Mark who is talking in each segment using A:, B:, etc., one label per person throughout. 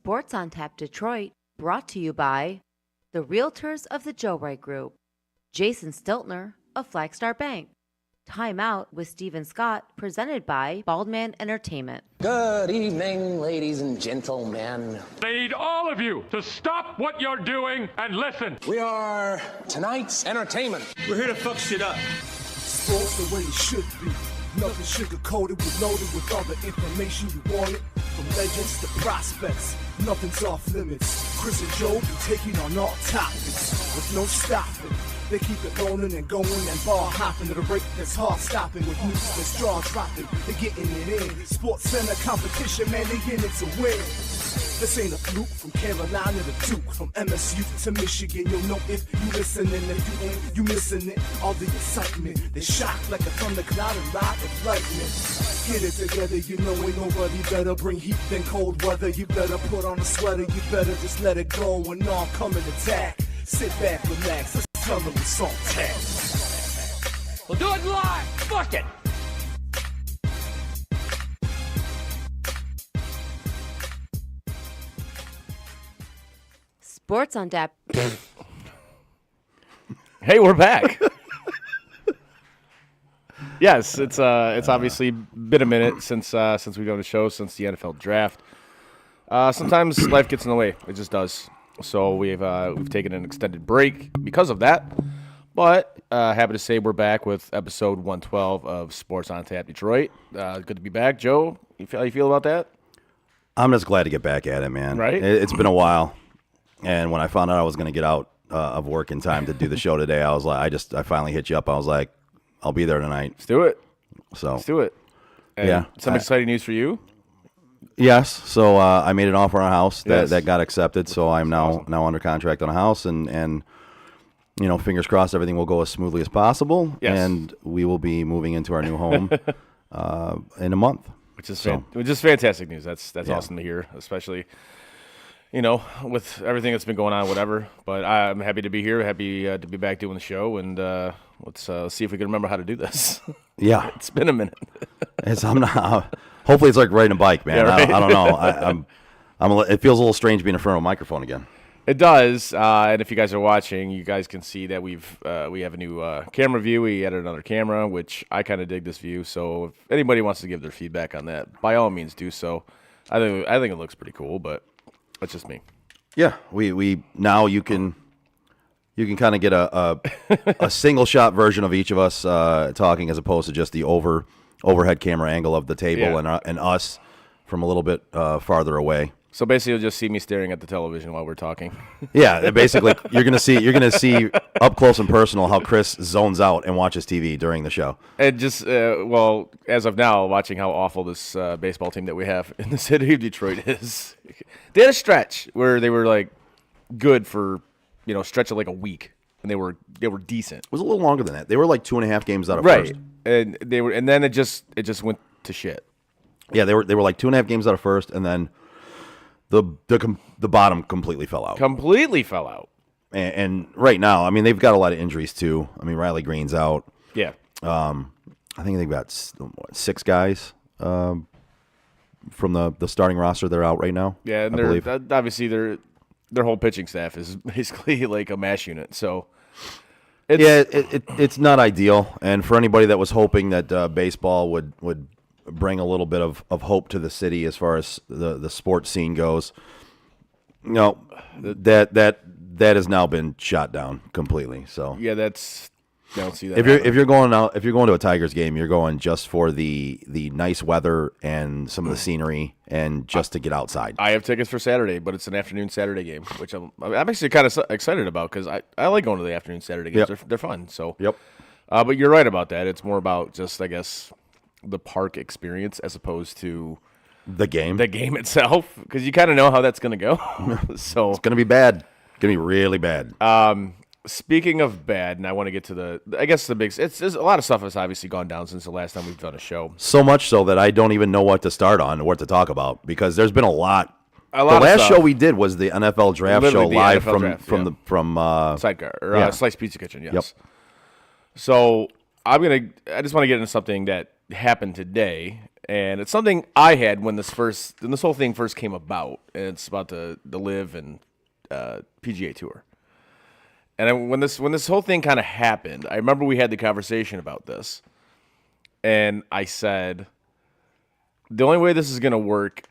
A: Sports on Tap Detroit, brought to you by the Realtors of the Joe Wright Group, Jason Stiltner of Flagstar Bank, Time Out with Stephen Scott, presented by Baldman Entertainment.
B: Good evening, ladies and gentlemen.
C: I need all of you to stop what you're doing and listen.
B: We are tonight's entertainment.
D: We're here to fuck shit up.
E: Sports the way it should be. Nothing sugar-coated, with loaded with all the information you wanted. From legends to prospects, nothing's off limits. Chris and Joe be taking on all topics with no stopping. They keep it going and going and ball hopping at a rate that's hard stopping with news that's straws dropping. They're getting it in. Sports Center competition, man, they in it to win. This ain't a fluke, from Carolina to Duke, from MSU to Michigan. You'll know if you listening, if you ain't, you missing it. All the excitement, they shock like a thundercloud and light of lightning. Get it together, you know ain't nobody better. Bring heat than cold weather. You better put on a sweater, you better just let it go when all coming attack. Sit back, relax, let's tell them it's on tap.
C: We'll do it live. Fuck it.
A: Sports on Tap.
F: Hey, we're back. Yes, it's obviously been a minute since we've done the show, since the NFL draft. Sometimes life gets in the way. It just does. So we've taken an extended break because of that. But happy to say we're back with episode 112 of Sports on Tap Detroit. Good to be back, Joe. How you feel about that?
G: I'm just glad to get back at it, man.
F: Right?
G: It's been a while, and when I found out I was going to get out of work in time to do the show today, I was like, I finally hit you up. I was like, I'll be there tonight.
F: Let's do it.
G: So
F: Let's do it. And
G: yeah.
F: Some exciting news for you.
G: Yes. So I made an offer on a house
F: Yes.
G: that got accepted. So I'm now under contract on a house, and you know, fingers crossed, everything will go as smoothly as possible,
F: Yes.
G: and we will be moving into our new home in a month.
F: Which is fantastic news. That's awesome to hear, especially, you know, with everything that's been going on, whatever. But I'm happy to be here, happy to be back doing the show, and let's see if we can remember how to do this.
G: Yeah,
F: It's been a minute.
G: I'm not. Hopefully, it's like riding a bike, man.
F: Yeah, right.
G: I don't know. It feels a little strange being in front of a microphone again.
F: It does, and if you guys are watching, you guys can see that we have a new camera view. We added another camera, which I kind of dig this view. So if anybody wants to give their feedback on that, by all means do so. I think it looks pretty cool, but that's just me.
G: Yeah, we now you can kind of get a single shot version of each of us talking, as opposed to just the overhead camera angle of the table and us from a little bit farther away.
F: So basically, you'll just see me staring at the television while we're talking.
G: Yeah, basically, you're gonna see up close and personal how Chris zones out and watches TV during the show.
F: And just as of now, watching how awful this baseball team that we have in the city of Detroit is. They had a stretch where they were like good for stretch of like a week, and they were decent.
G: It was a little longer than that. They were like 2.5 games out of
F: Right,
G: first.
F: and then it just went to shit.
G: Yeah, they were like 2.5 games out of first, and then the bottom completely fell out.
F: Completely fell out.
G: And right now, I mean, they've got a lot of injuries too. I mean, Riley Green's out.
F: Yeah.
G: I think they've got 6 guys from the starting roster. They're out right now.
F: Yeah, and
G: I believe.
F: obviously their whole pitching staff is basically like a mash unit. So
G: it's not ideal. And for anybody that was hoping that baseball would bring a little bit of hope to the city as far as the sports scene goes, that has now been shot down completely. So
F: yeah, I don't see that.
G: if you're going to a Tigers game, you're going just for the nice weather and some of the scenery and just to get outside.
F: I have tickets for Saturday, but it's an afternoon Saturday game, which I'm actually kind of excited about because I like going to the afternoon Saturday games.
G: Yep.
F: They're fun. So
G: Yep.
F: But you're right about that. It's more about just, I guess, the park experience as opposed to
G: The game.
F: itself, because you kind of know how that's going to go. So
G: It's going to be bad. It's going to be really bad.
F: speaking of bad, and I want to get to the big. It's a lot of stuff has obviously gone down since the last time we've done a show.
G: So much so that I don't even know what to start on or what to talk about because there's been a lot.
F: A lot
G: the
F: of
G: last
F: stuff.
G: show we did was the NFL draft
F: Literally
G: show
F: the
G: live
F: NFL
G: from
F: draft,
G: from
F: Sidecar or
G: yeah.
F: Slice Pizza Kitchen. Yes.
G: Yep.
F: So I just want to get into something that happened today, and it's something I had when this whole thing first came about, and it's about the Live and PGA Tour. And when this whole thing kind of happened, I remember we had the conversation about this, and I said, the only way this is going to work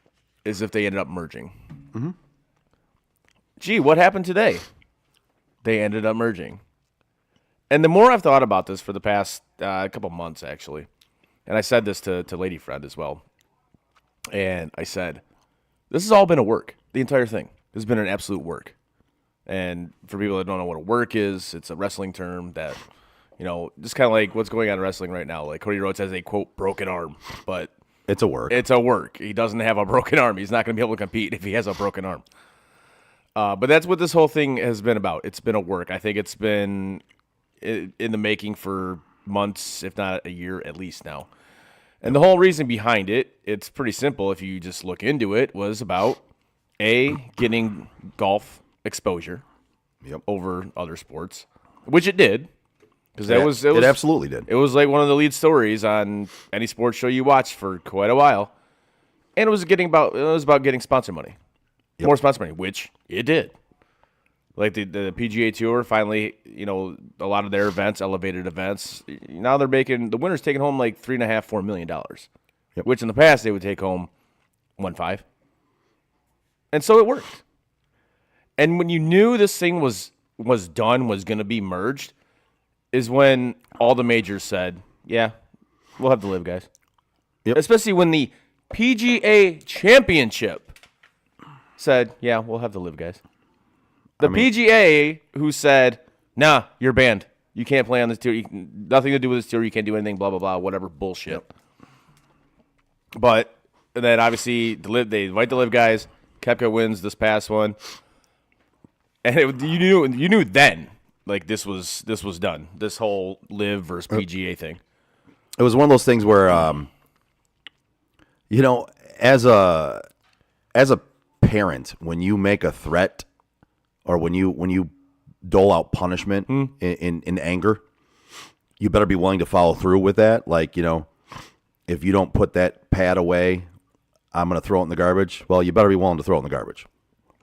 F: is if they ended up merging. Mm-hmm. Gee, what happened today? They ended up merging. And the more I've thought about this for the past couple months, actually, and I said this to Lady Friend as well, and I said, this has all been a work. The entire thing has been an absolute work. And for people that don't know what a work is, it's a wrestling term that, just kind of like what's going on in wrestling right now. Like Cody Rhodes has a, quote, broken arm, but
G: It's a work.
F: it's a work. He doesn't have a broken arm. He's not going to be able to compete if he has a broken arm. But that's what this whole thing has been about. It's been a work. I think it's been in the making for months, if not a year at least now. And the whole reason behind it, it's pretty simple if you just look into it, was about, A, getting golf exposure over other sports, which it did. Because
G: it absolutely did.
F: It was like one of the lead stories on any sports show you watched for quite a while. And it was about getting sponsor money. More sponsor money, which it did. Like the PGA Tour finally, a lot of their events, elevated events, now the winner's taking home like $3.5-4 million, which in the past they would take home 1.5. And so it worked. And when you knew this thing was done, was going to be merged, is when all the majors said, yeah, we'll have the Live guys.
G: Yep.
F: Especially when the PGA Championship said, yeah, we'll have the Live guys. PGA who said, nah, you're banned. You can't play on this tour. Nothing to do with this tour. You can't do anything, blah, blah, blah, whatever bullshit. Yep. But then obviously they invite the Live guys. Koepka wins this past one. And you knew then, like this was done. This whole Live versus PGA thing.
G: It was one of those things where, as a parent, when you make a threat or when you dole out punishment in anger, you better be willing to follow through with that. Like, if you don't put that pad away, I'm going to throw it in the garbage. Well, you better be willing to throw it in the garbage.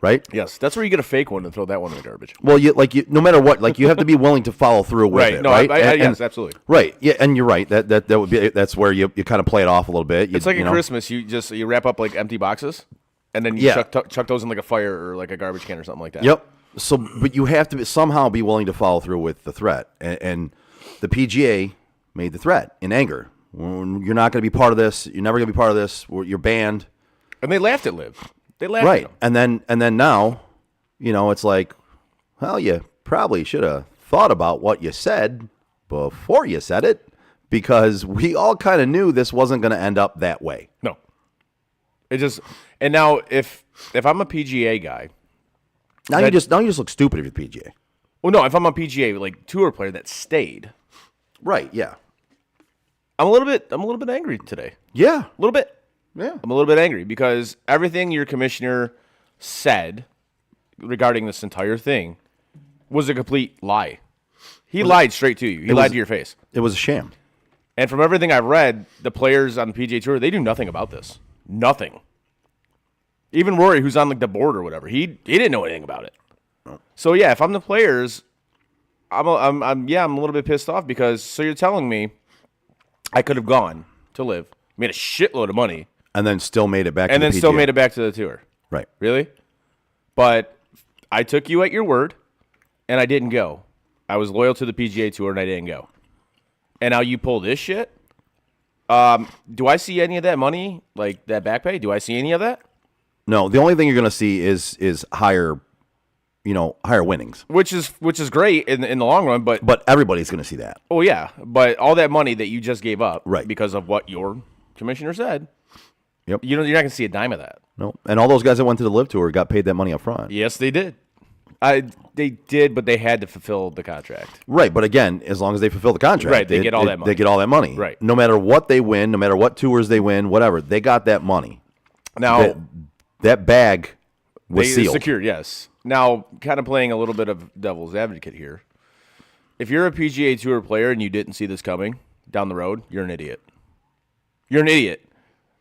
G: Right?
F: Yes, that's where you get a fake one and throw that one in the garbage.
G: Well, no matter what, like you have to be willing to follow through with it,
F: no,
G: right?
F: Yes, absolutely.
G: Right, yeah, and you're right. That would be that's where you kind of play it off a little bit.
F: It's like at Christmas, you wrap up like empty boxes, and then you chuck those in like a fire or like a garbage can or something like that.
G: Yep. So, but you have to somehow be willing to follow through with the threat, and the PGA made the threat in anger. You're not going to be part of this. You're never going to be part of this. You're banned.
F: And they laughed at Liv. They laughed
G: right,
F: at
G: them. And then now. It's like, well, you probably should have thought about what you said before you said it, because we all kind of knew this wasn't going to end up that way.
F: No. And now if I'm a PGA guy,
G: now you just look stupid if you're PGA.
F: Well, no, if I'm a PGA like tour player that stayed,
G: right? Yeah,
F: I'm a little bit angry today.
G: Yeah,
F: a little bit.
G: Yeah,
F: I'm a little bit angry because everything your commissioner said regarding this entire thing was a complete lie. He lied straight to you. He lied to your face.
G: It was a sham.
F: And from everything I've read, the players on the PGA Tour, they do nothing about this. Nothing. Even Rory, who's on like the board or whatever, he didn't know anything about it. No. So yeah, if I'm the players, I'm a little bit pissed off because so you're telling me I could have gone to Live, made a shitload of money,
G: and then still made it back.
F: And then still made it back to the tour.
G: Right.
F: Really? But I took you at your word, and I didn't go. I was loyal to the PGA Tour, and I didn't go. And now you pull this shit? Do I see any of that money, like that back pay? Do I see any of that?
G: No. The only thing you're going to see is higher winnings.
F: Which is great in the long run, but
G: everybody's going to see that.
F: Oh, yeah. But all that money that you just gave up
G: right.
F: because of what your commissioner said,
G: yep.
F: You're not going to see a dime of that.
G: No. And all those guys that went to the Live Tour got paid that money up front.
F: Yes, they did. They did, but they had to fulfill the contract.
G: Right, but again, as long as they fulfill the contract,
F: right, they get all that money.
G: They get all that money.
F: Right.
G: No matter what they win, no matter what tours they win, whatever, they got that money.
F: Now,
G: that bag was sealed.
F: Secured, yes. Now, kind of playing a little bit of devil's advocate here. If you're a PGA Tour player and you didn't see this coming down the road, you're an idiot. You're an idiot.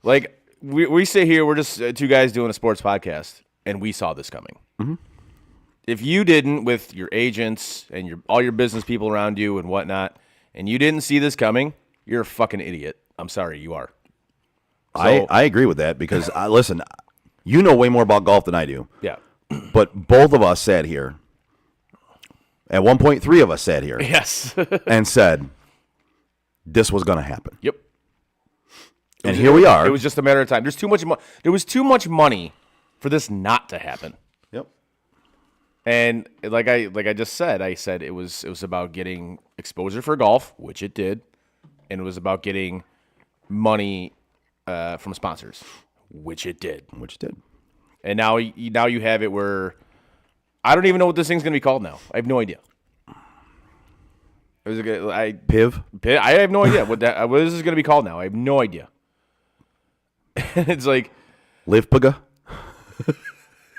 F: Like, we sit here, we're just two guys doing a sports podcast, and we saw this coming. Mm-hmm. If you didn't, with your agents and all your business people around you and whatnot, and you didn't see this coming, you're a fucking idiot. I'm sorry, you are. So,
G: I agree with that because, listen, you know way more about golf than I do.
F: Yeah.
G: But both of us sat here. At one point, 3 of us sat here.
F: Yes.
G: and said, this was going to happen.
F: Yep.
G: And here we are.
F: It was just a matter of time. There was too much money for this not to happen.
G: Yep.
F: And like I just said, I said it was about getting exposure for golf, which it did, and it was about getting money from sponsors, which it did. And now you have it where I don't even know what this thing's going to be called now. I have no idea.
G: PIV?
F: I have no idea what this is going to be called now. I have no idea. It's like
G: LivePaga?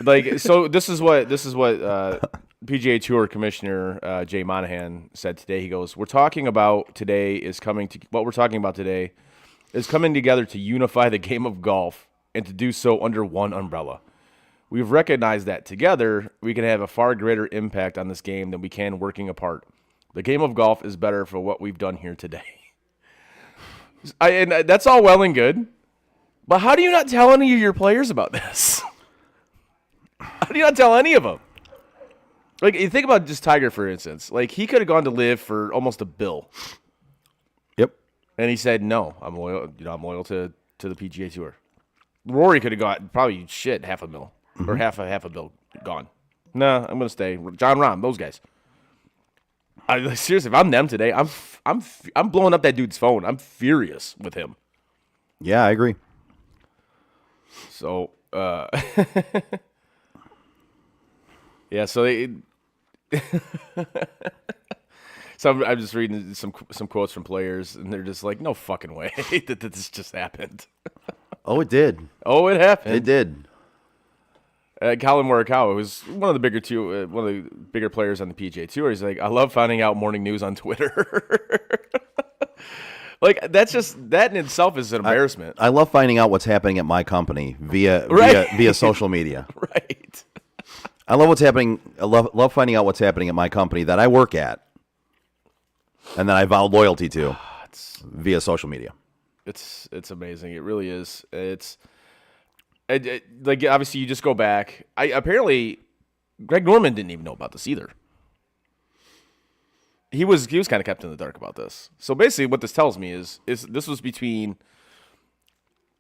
F: Like, so this is what PGA Tour Commissioner Jay Monahan said today. He goes, what we're talking about today is coming together to unify the game of golf and to do so under one umbrella. We've recognized that together we can have a far greater impact on this game than we can working apart. The game of golf is better for what we've done here today. And that's all well and good, but how do you not tell any of your players about this? How do you not tell any of them? Like, you think about just Tiger, for instance. Like, he could have gone to live for almost $1 billion.
G: Yep.
F: And he said, no, I'm loyal. I'm loyal to the PGA Tour. Rory could have got probably $500,000 or half a bill gone. No, I'm gonna stay. John Rahm, those guys. Seriously, if I'm them today, I'm blowing up that dude's phone. I'm furious with him.
G: Yeah, I agree.
F: So, yeah. So so I'm just reading some quotes from players, and they're just like, "No fucking way that this just happened."
G: Oh, it did.
F: Oh, it happened.
G: It did.
F: Colin Morikawa was one of the bigger players on the PGA Tour. He's like, I love finding out morning news on Twitter. Like, that in itself is an embarrassment.
G: I love finding out what's happening at my company via social media.
F: Right.
G: I love what's happening. I love finding out what's happening at my company that I work at, and that I vowed loyalty to via social media.
F: It's amazing. It really is. Like, obviously, you just go back. Apparently, Greg Norman didn't even know about this either. He was kind of kept in the dark about this. So basically, what this tells me is this was between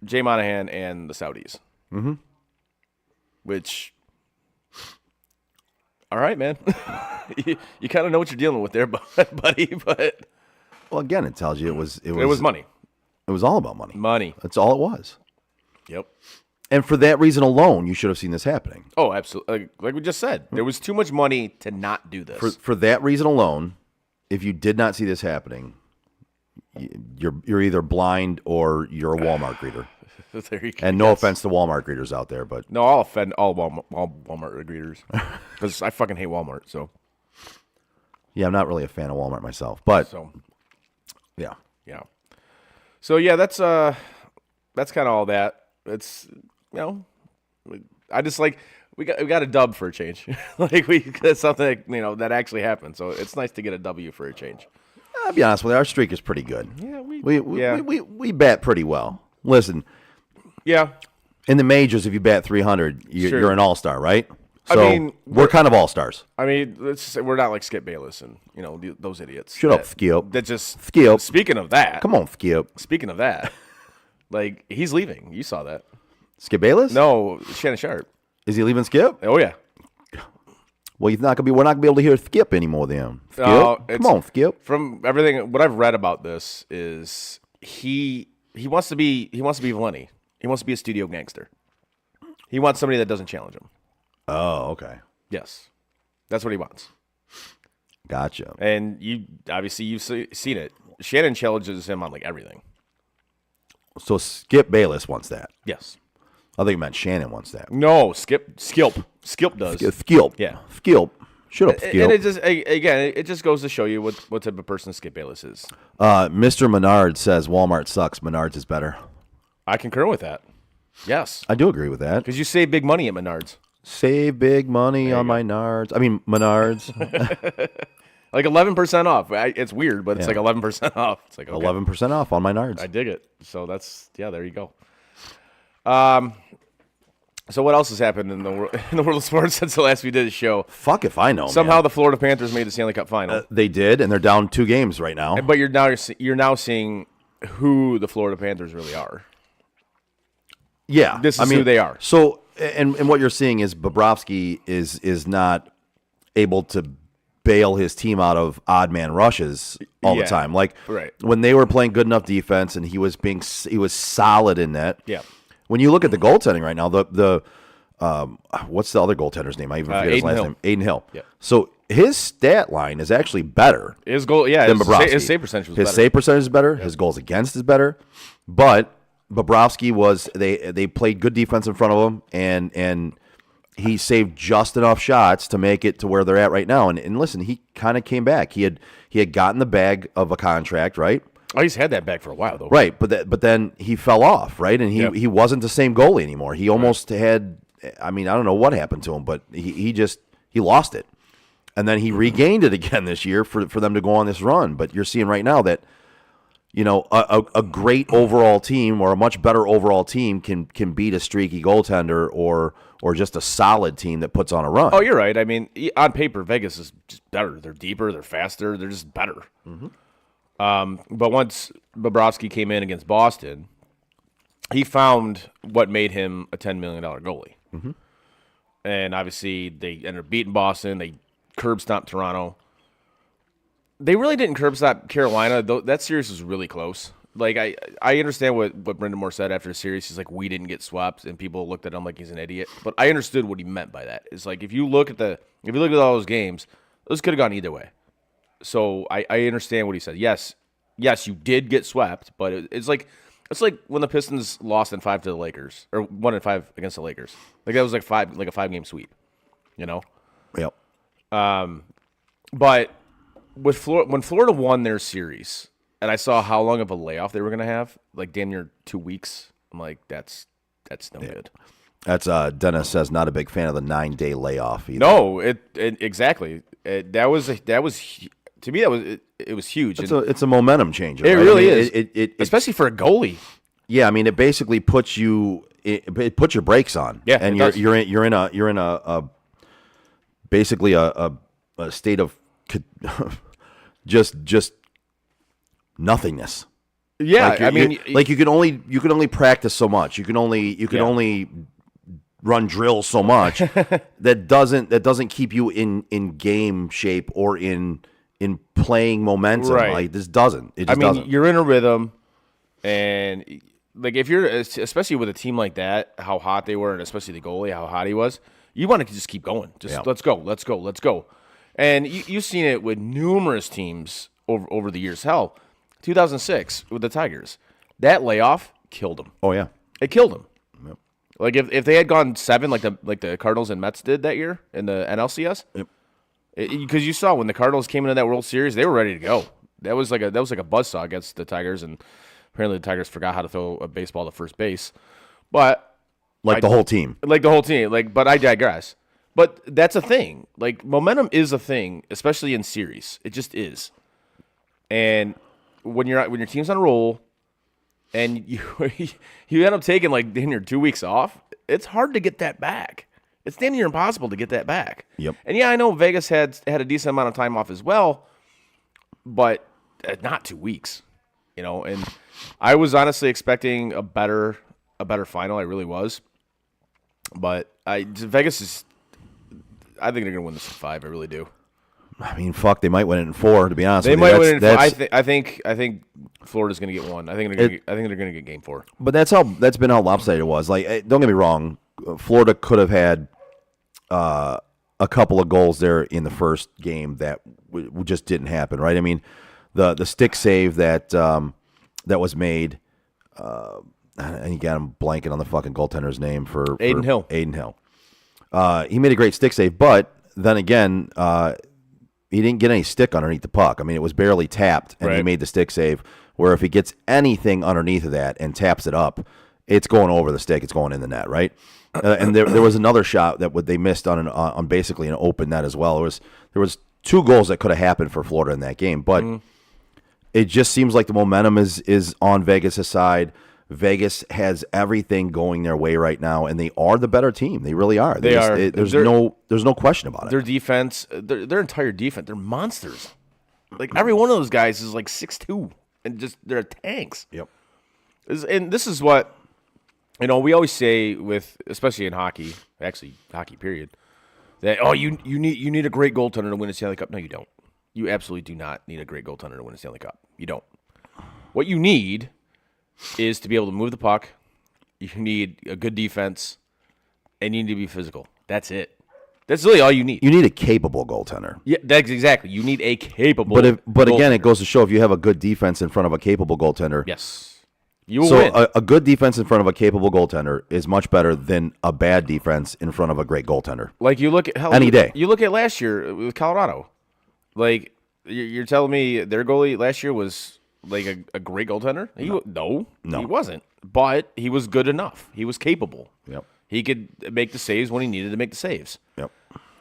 F: Jay Monahan and the Saudis. Mm-hmm. Which, all right, man, you kind of know what you're dealing with there, buddy. But
G: well, again, it tells you it was
F: money.
G: It was all about money.
F: Money.
G: That's all it was.
F: Yep.
G: And for that reason alone, you should have seen this happening.
F: Oh, absolutely. Like we just said, there was too much money to not do this.
G: For that reason alone, if you did not see this happening, you're either blind or you're a Walmart greeter.
F: There you go.
G: And no offense to Walmart greeters out there, but
F: no, I'll offend all Walmart greeters because I fucking hate Walmart. So
G: yeah, I'm not really a fan of Walmart myself, but
F: yeah. So yeah, that's kind of all that. It's I just like we got a dub for a change. Like that's something that actually happened. So it's nice to get a W for a change.
G: I'll be honest with you, our streak is pretty good.
F: Yeah,
G: we bat pretty well. Listen,
F: yeah,
G: in the majors, if you bat 300, you're an all-star, right? So
F: I mean,
G: we're kind of all-stars.
F: I mean, let's just say we're not like Skip Bayless and those idiots.
G: Shut up, Skip.
F: That just
G: Skip.
F: Speaking of that,
G: come on, Skip.
F: Speaking of that, like he's leaving. You saw that.
G: Skip Bayless?
F: No, Shannon Sharp.
G: Is he leaving Skip?
F: Oh yeah.
G: Well, we're not gonna be able to hear Skip anymore then. Skip? Come on, Skip.
F: From everything what I've read about this is he wants to be Valenti. He wants to be a studio gangster. He wants somebody that doesn't challenge him.
G: Oh, okay.
F: Yes. That's what he wants.
G: Gotcha.
F: And you've seen it. Shannon challenges him on like everything.
G: So Skip Bayless wants that.
F: Yes.
G: I think you meant Shannon wants that.
F: No, Skip does.
G: Skip.
F: Yeah.
G: Skip. Shut up, Skip.
F: And it just goes to show you what type of person Skip Bayless is.
G: Mr. Menard says Walmart sucks. Menard's is better.
F: I concur with that. Yes.
G: I do agree with that.
F: Because you save big money at Menards.
G: Save big money on my Nards. I mean, Menards.
F: Like 11% off. It's weird, but it's
G: Yeah.
F: like 11% off. It's like, okay.
G: 11% off on my Nards.
F: I dig it. So there you go. So what else has happened in the world of sports since the last we did a show?
G: Fuck if I know.
F: Somehow
G: man.
F: the Florida Panthers made the Stanley Cup final.
G: They did, and they're down 2 games right now.
F: But you're now seeing who the Florida Panthers really are.
G: Yeah,
F: This is who they are.
G: So, and what you're seeing is Bobrovsky is not able to bail his team out of odd man rushes all the
F: Yeah,
G: time. Like
F: right.
G: when they were playing good enough defense, and he was solid in that.
F: Yeah.
G: When you look at the goaltending right now, the what's the other goaltender's name? I even forget his
F: Aiden
G: last
F: Hill.
G: name. Aiden Hill.
F: Yeah.
G: So his stat line is actually better
F: His goal, yeah,
G: than
F: his,
G: Bobrovsky.
F: his save percentage was
G: His
F: better.
G: save percentage is better. His goals against is better. But Bobrovsky was they played good defense in front of him, and he saved just enough shots to make it to where they're at right now. And listen, he kind of came back. He had gotten the bag of a contract, right?
F: Oh, he's had that back for a while though.
G: Right, but then he fell off, right? And he wasn't the same goalie anymore. He almost had. I mean, I don't know what happened to him, but he lost it, and then he regained it again this year for them to go on this run. But you're seeing right now that a great overall team or a much better overall team can beat a streaky goaltender or just a solid team that puts on a run.
F: Oh, you're right. I mean, on paper, Vegas is just better. They're deeper. They're faster. They're just better. Mm-hmm. But once Bobrovsky came in against Boston, he found what made him a $10 million goalie. Mm-hmm. And obviously, they ended up beating Boston. They curb stomped Toronto. They really didn't curb stomp Carolina. That series was really close. Like, I understand what Brendan Moore said after the series. He's like, we didn't get swept, and people looked at him like he's an idiot. But I understood what he meant by that. It's like, if you look at all those games, those could have gone either way. So I understand what he said. Yes, you did get swept, but it's like when the Pistons lost in 5 to the Lakers, or 1 in 5 against the Lakers. Like that was like a 5-game sweep,
G: Yep.
F: But with when Florida won their series, and I saw how long of a layoff they were going to have, like damn near 2 weeks. I'm like, that's no good.
G: That's Dennis says not a big fan of the 9-day layoff either.
F: No, exactly. That was to me it was huge.
G: It's a momentum changer.
F: It
G: right?
F: really
G: I mean,
F: is,
G: It
F: especially for a goalie.
G: Yeah, I mean, it basically puts you. It puts your brakes on.
F: Yeah,
G: and
F: it does.
G: you're in a basically a state of just nothingness.
F: Yeah,
G: Like
F: I mean,
G: you can only practice so much. You can only run drills so much. that doesn't keep you in game shape or in playing momentum.
F: Right.
G: Like this doesn't. It just doesn't.
F: You're in a rhythm, and like if you're, especially with a team like that, how hot they were, and especially the goalie, how hot he was, you want to just keep going. Just let's go. And you've seen it with numerous teams over the years. Hell, 2006 with the Tigers, that layoff killed them.
G: Oh yeah.
F: It killed them. Yep. Like if they had gone 7 like the Cardinals and Mets did that year in the NLCS.
G: Yep.
F: Because you saw when the Cardinals came into that World Series, they were ready to go. That was like a buzzsaw against the Tigers, and apparently the Tigers forgot how to throw a baseball to first base. But
G: The whole team.
F: But I digress. But that's a thing. Like momentum is a thing, especially in series. It just is. And when your team's on a roll, and you end up taking like damn near 2 weeks off, it's hard to get that back. It's damn near impossible to get that back.
G: Yep.
F: And yeah, I know Vegas had a decent amount of time off as well, but not 2 weeks. And I was honestly expecting a better final. I really was. But Vegas is. I think they're gonna win this in 5. I really do.
G: I mean, fuck, they might win it in 4. To be honest,
F: They
G: with you.
F: might win it.
G: That's-
F: I think Florida's gonna get 1. I think they're gonna get game 4.
G: But that's been how lopsided it was. Like, don't get me wrong, Florida could have had a couple of goals there in the first game that just didn't happen, right? I mean, the stick save that was made, and again, I'm blanking on the fucking goaltender's name for
F: Aiden Hill.
G: Aiden Hill. He made a great stick save, but then again, he didn't get any stick underneath the puck. I mean, it was barely tapped, and he
F: Right.
G: made the stick save. Where if he gets anything underneath of that and taps it up, it's going over the stick. It's going in the net, right? And there was another shot that they missed on basically an open net as well. There was 2 goals that could have happened for Florida in that game, but it just seems like the momentum is on Vegas' side. Vegas has everything going their way right now, and they are the better team. They really are.
F: They are.
G: There's no question about it.
F: Their defense, their entire defense, they're monsters. Like every one of those guys is like 6'2", and just they're tanks.
G: Yep.
F: And this is what we always say especially in hockey, actually hockey period, that you need a great goaltender to win a Stanley Cup. No, you don't. You absolutely do not need a great goaltender to win a Stanley Cup. You don't. What you need is to be able to move the puck. You need a good defense, and you need to be physical. That's it. That's really all you need.
G: You need a capable goaltender.
F: Yeah, that's exactly. You need a capable.
G: But again, it goes to show if you have a good defense in front of a capable goaltender.
F: Yes, you will win.
G: So a good defense in front of a capable goaltender is much better than a bad defense in front of a great goaltender.
F: Like you look at
G: any day.
F: You look at last year with Colorado. Like you're telling me their goalie last year was like a great goaltender? No, he wasn't. But he was good enough. He was capable.
G: Yep.
F: He could make the saves when he needed to make the saves.
G: Yep.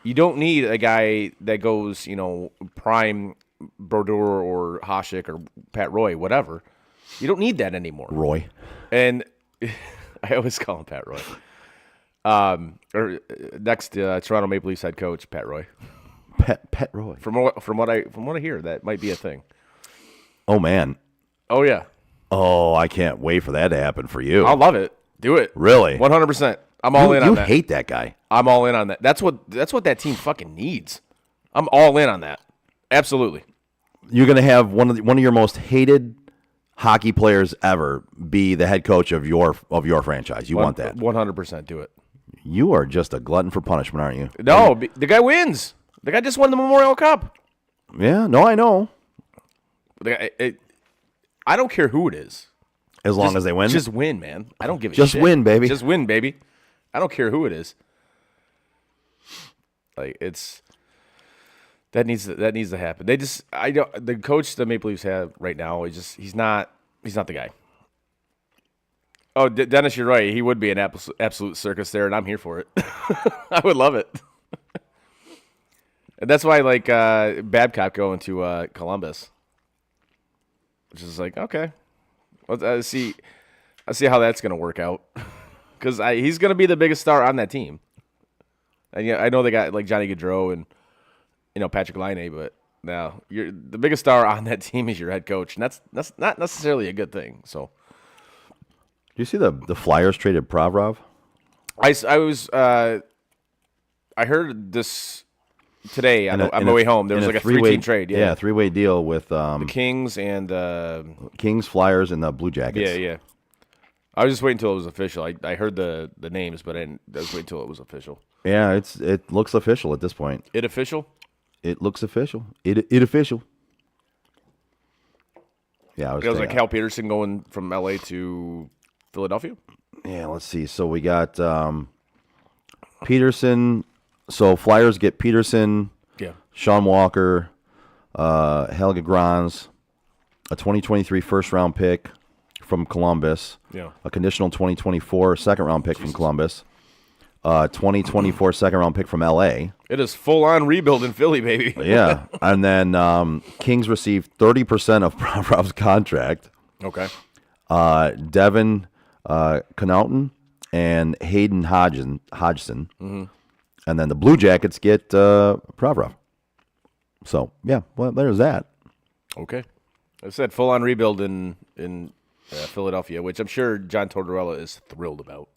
F: You don't need a guy that goes, prime Brodeur or Hasek or Pat Roy, whatever. You don't need that anymore.
G: Roy.
F: And I always call him Pat Roy. Or next Toronto Maple Leafs head coach, Pat Roy.
G: Pat Roy.
F: From what I hear, that might be a thing.
G: Oh man.
F: Oh yeah.
G: Oh, I can't wait for that to happen for you.
F: I'll love it. Do it.
G: Really?
F: 100%. I'm all in on that.
G: You hate that guy.
F: I'm all in on that. That's what that team fucking needs. I'm all in on that. Absolutely.
G: You're going to have one of your most hated hockey players ever be the head coach of your franchise. You want that?
F: 100% do it.
G: You are just a glutton for punishment, aren't you?
F: No, the guy wins. The guy just won the Memorial Cup.
G: Yeah, no, I know.
F: I don't care who it is.
G: As long as they win?
F: Just win, man. I don't give a shit.
G: Just win, baby.
F: Just win, baby. I don't care who it is. Like that needs to happen. The coach the Maple Leafs have right now he's not the guy. Oh, Dennis, you're right. He would be an absolute circus there, and I'm here for it. I would love it. And that's why I like Babcock going to Columbus, which is like okay. I see how that's going to work out because he's going to be the biggest star on that team. And I know they got like Johnny Gaudreau and Patrick Laine, but now the biggest star on that team is your head coach, and that's not necessarily a good thing. So,
G: do you see the Flyers traded Provorov?
F: I heard this today on the way home. There was like a 3-team trade. Yeah,
G: 3-way deal with
F: the Kings and
G: Kings, Flyers, and the Blue Jackets.
F: Yeah. I was just waiting until it was official. I heard the names, but I was waiting until it was official.
G: Yeah, it looks official at this point.
F: It official?
G: It looks official. It official. Yeah,
F: it was like Cal Peterson going from LA to Philadelphia.
G: Yeah, let's see. So we got Peterson. So Flyers get Peterson, Sean Walker, Helge Grans, a 2023 first-round pick from Columbus, a conditional 2024 second-round pick from Columbus, 2024 second-round pick from L.A.
F: It is full-on rebuild in Philly, baby.
G: Yeah, and then Kings received 30% of Provorov's contract.
F: Okay.
G: Devin Connaughton and Hayden Hodgson. Mm-hmm. And then the Blue Jackets get Provorov. So, yeah, well, there's that.
F: Okay. I said full-on rebuild in Philadelphia, which I'm sure John Tortorella is thrilled about.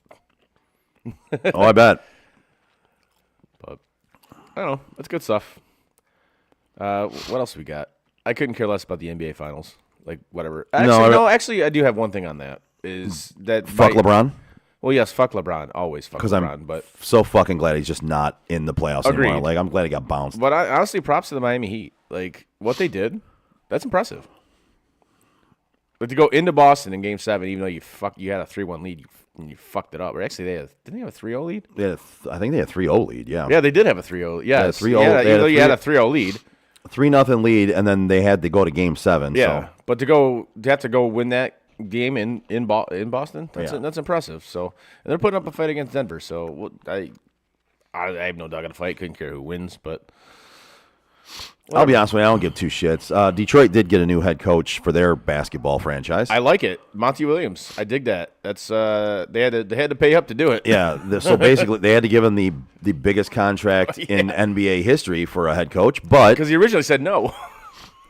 G: Oh, I bet.
F: But, I don't know. That's good stuff. What else we got? I couldn't care less about the NBA Finals. Like, whatever. Actually, I do have one thing on that. Is that
G: fuck LeBron?
F: Well, yes, fuck LeBron. Always fuck LeBron.
G: I'm so fucking glad he's just not in the playoffs
F: Agreed.
G: anymore. Like, I'm glad he got bounced.
F: But honestly, props to the Miami Heat. Like, what they did, that's impressive. But to go into Boston in Game 7, even though you had a 3-1 lead, you fucked it up. Or actually, didn't they have a 3-0 lead?
G: I think they had a 3-0 lead, yeah.
F: Yeah, they did have a 3-0 lead. Yeah,
G: a 3-0.
F: Even though you had a 3-0 lead.
G: 3-0 lead, and then they had to go to Game 7.
F: Yeah,
G: so.
F: But to have to go win that game in Boston. That's impressive. So, and they're putting up a fight against Denver. So I have no dog in the fight. Couldn't care who wins, but
G: I'll be honest with you, I don't give two shits. Detroit did get a new head coach for their basketball franchise.
F: I like it. Monty Williams. I dig that. That's they had to pay up to do it.
G: Yeah, so basically they had to give him the biggest contract in NBA history for a head coach, but
F: Because he originally said no.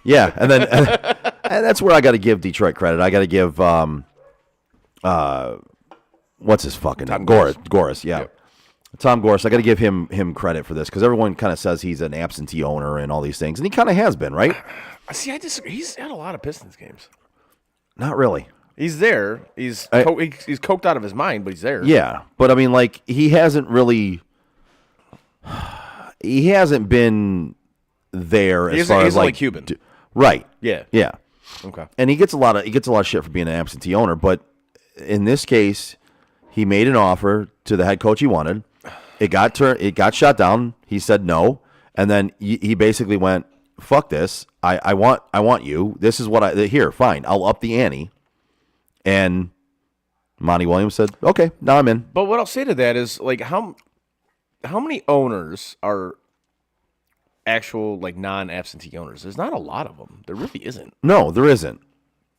G: yeah, and then and that's where I got to give Detroit credit. I got to give what's his fucking name? Goris, yeah.
F: Yep.
G: Tom Goris, I got to give him credit for this because everyone kind of says he's an absentee owner and all these things, and he kind of has been, right?
F: See, I disagree. He's had a lot of Pistons games.
G: Not really.
F: He's there. He's coked out of his mind, but he's there.
G: Yeah, but I mean, like he hasn't been there as far as
F: only
G: like
F: Cuban.
G: Right.
F: Yeah.
G: Yeah.
F: Okay.
G: And he gets a lot of shit for being an absentee owner, but in this case, he made an offer to the head coach he wanted. It got shot down. He said no, and then he basically went, "Fuck this! I want you. This is what here. Fine, I'll up the ante." And Monty Williams said, "Okay, now I'm in."
F: But what I'll say to that is, like, how many owners are actual, like, non-absentee owners? There's not a lot of them. There really isn't.
G: No, there isn't.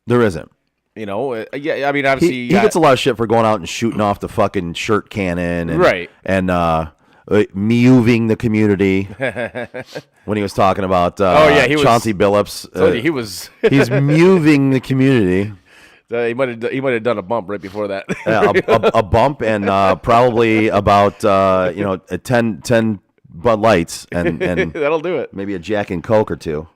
G: There isn't.
F: You know, yeah. I mean, obviously,
G: He gets a lot of shit for going out and shooting off the fucking shirt cannon, and,
F: Right.
G: And moving the community when he was talking about
F: he was-
G: Chauncey Billups.
F: So he was.
G: He's moving the community.
F: He might have done a bump right before that.
G: Yeah, a bump and probably about 10 Bud Lights and
F: That'll do it.
G: maybe a Jack and Coke or two.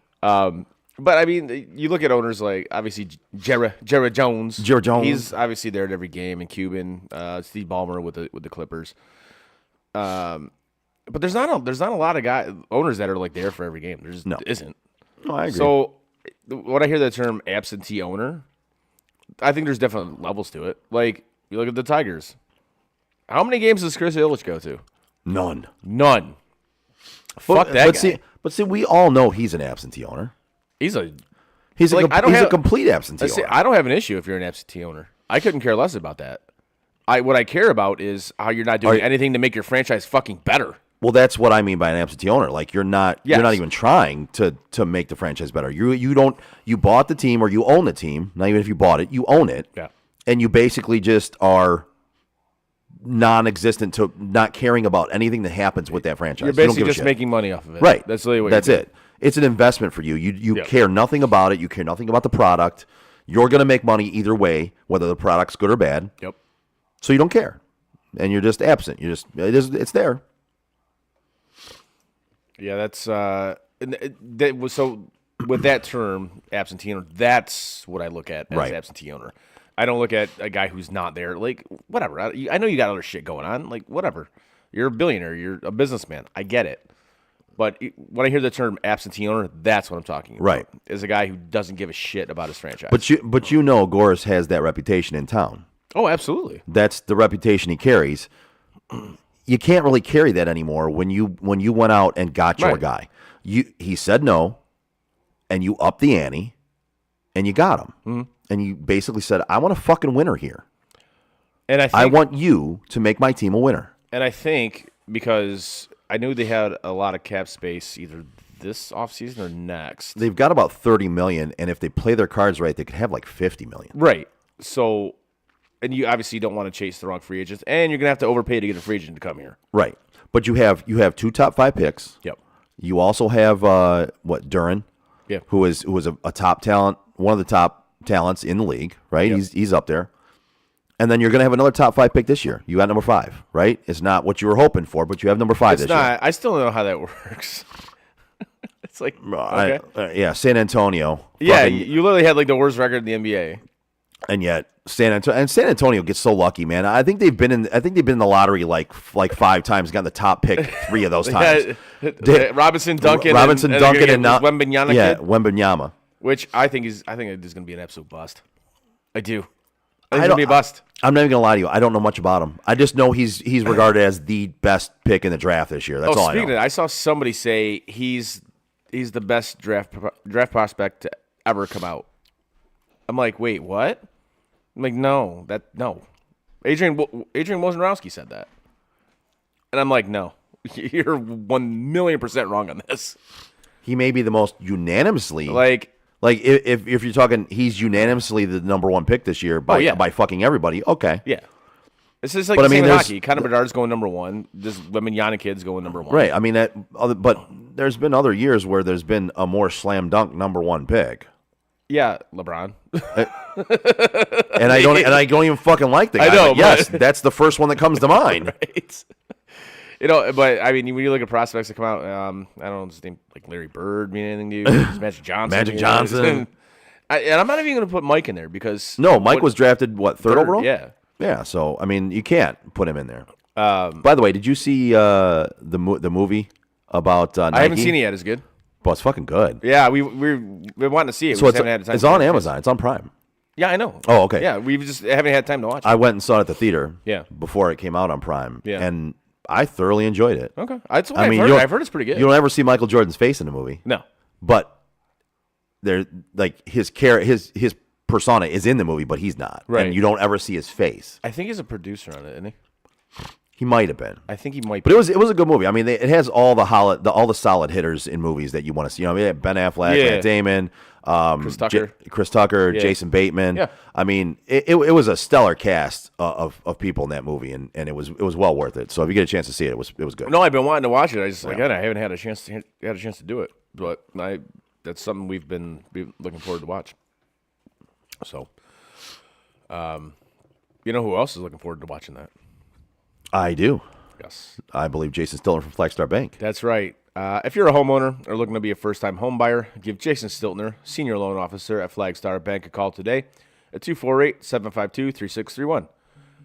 F: But I mean, you look at owners like obviously Jerry Jones.
G: Jerry Jones.
F: He's obviously there at every game, and Cuban, Steve Ballmer with the Clippers. But there's not a lot of owners that are like there for every game. There just isn't.
G: No, I agree.
F: So when I hear the term absentee owner, I think there's definitely levels to it. Like you look at the Tigers. How many games does Chris Ilitch go to?
G: None.
F: Fuck that guy.
G: But see, we all know he's an absentee owner.
F: He's a
G: He's
F: Like,
G: a complete absentee owner.
F: I don't have an issue if you're an absentee owner. I couldn't care less about that. What I care about is how you're not doing anything to make your franchise fucking better.
G: Well, that's what I mean by an absentee owner. Like you're not even trying to make the franchise better. You bought the team or you own the team. Not even if you bought it, you own it.
F: Yeah.
G: And you basically just are non-existent to not caring about anything that happens with that franchise.
F: You're
G: You don't
F: basically
G: give a
F: just
G: shit.
F: making money off of it.
G: Right.
F: That's literally what
G: That's
F: you're doing.
G: it. It's an investment for you. You
F: Yep.
G: care nothing about it. You care nothing about the product. You're going to make money either way, whether the product's good or bad.
F: Yep.
G: So you don't care, and you're just absent. It's there.
F: Yeah, that's so with that term absentee owner. That's what I look at as
G: Right.
F: absentee owner. I don't look at a guy who's not there. Like whatever. I know you got other shit going on. Like whatever. You're a billionaire. You're a businessman. I get it. But when I hear the term absentee owner, that's what I'm talking about.
G: Right.
F: Is a guy who doesn't give a shit about his franchise.
G: But Goris has that reputation in town.
F: Oh, absolutely.
G: That's the reputation he carries. You can't really carry that anymore when you went out and got your
F: Right.
G: guy. He said no, and you upped the ante, and you got him.
F: Mm-hmm.
G: And you basically said, "I want a fucking winner here.
F: And
G: I want you to make my team a winner."
F: And I think because I knew they had a lot of cap space either this offseason or next.
G: They've got about $30 million, and if they play their cards right, they could have like $50 million.
F: Right. So, and you obviously don't want to chase the wrong free agents, and you're going to have to overpay to get a free agent to come here.
G: Right. But you have 2 top 5 picks.
F: Yep.
G: You also have Duran,
F: Yeah.
G: who was a top talent, one of the top talents in the league, right?
F: Yep.
G: He's up there. And then you're going to have another top 5 pick this year. You got number 5, right? It's not what you were hoping for, but you have number 5
F: It's
G: this
F: not. I still don't know how that works. It's like, okay.
G: year. San Antonio.
F: Yeah,
G: fucking-
F: you literally had like the worst record in the NBA.
G: and yet San Antonio gets so lucky, man. I think they've been in the lottery like 5 times, gotten the top pick 3 of those times.
F: Robinson, Duncan,
G: Duncan, and now
F: Wembanyama,
G: yeah,
F: kid,
G: Wembanyama.
F: which I think is going to be an absolute bust. I do. I
G: I
F: think it's going to be a bust.
G: I'm not even gonna lie to you. I don't know much about him. I just know he's regarded as the best pick in the draft this year. That's all I
F: Speaking
G: know.
F: of that, I saw somebody say he's the best draft prospect to ever come out. I'm like, wait, what? I'm like, no. Adrian Wojnarowski said that. And I'm like, no. You're 1,000,000% wrong on this.
G: He may be the most unanimously
F: Like
G: if you're talking, he's unanimously the number one pick this year by fucking everybody. Okay,
F: yeah. It's just like
G: But
F: the
G: I mean,
F: same in
G: there's-
F: hockey. Connor Bedard's going number one. Just Wembanyama kid's going number one.
G: right. I mean but there's been other years where there's been a more slam dunk number one pick,
F: Yeah, LeBron.
G: and I don't even fucking like the guy.
F: I know,
G: but yes,
F: but-
G: that's the first one that comes to mind.
F: Right. You know, but I mean, when you look at prospects that come out, I don't know his name, like Larry Bird mean anything to you? Just Magic Johnson.
G: Magic Johnson.
F: And I'm not even going to put Mike in there because
G: No, Mike was drafted third overall.
F: Yeah.
G: Yeah, so I mean, you can't put him in there. By the way, did you see the movie about Nike?
F: I haven't seen it yet. Is it good?
G: Well, it's fucking good.
F: Yeah, we're wanting to see it.
G: So
F: We just haven't had time
G: it's
F: to
G: on
F: watch it.
G: Amazon. It's on Prime.
F: Yeah, I know.
G: Oh, okay.
F: Yeah, we just haven't had time to watch it.
G: I went and saw it at the theater.
F: Yeah.
G: Before it came out on Prime.
F: Yeah.
G: And I thoroughly enjoyed it.
F: Okay. That's what
G: I mean,
F: I've heard it's pretty good.
G: You don't ever see Michael Jordan's face in the movie,
F: No.
G: but there, like his persona is in the movie, but he's not.
F: Right.
G: And you don't ever see his face.
F: I think he's a producer on it, isn't he?
G: He might have been.
F: I think he might
G: But
F: be.
G: it was a good movie. I mean, it has all the solid hitters in movies that you want to see. You know, I mean, Ben Affleck,
F: Yeah.
G: Matt Damon,
F: Chris Tucker. Yeah.
G: Jason Bateman.
F: Yeah.
G: I mean, it was a stellar cast of people in that movie, and it was well worth it. So if you get a chance to see it, it was good.
F: No, I've been wanting to watch it. I just again, I haven't had a chance to do it. But that's something we've been looking forward to watch. So, you know who else is looking forward to watching that?
G: I do.
F: Yes,
G: I believe Jason Stiltner from Flagstar Bank.
F: that's right. If you're a homeowner or looking to be a first-time home buyer, give Jason Stiltner, Senior Loan Officer at Flagstar Bank, a call today at 248-752-3631.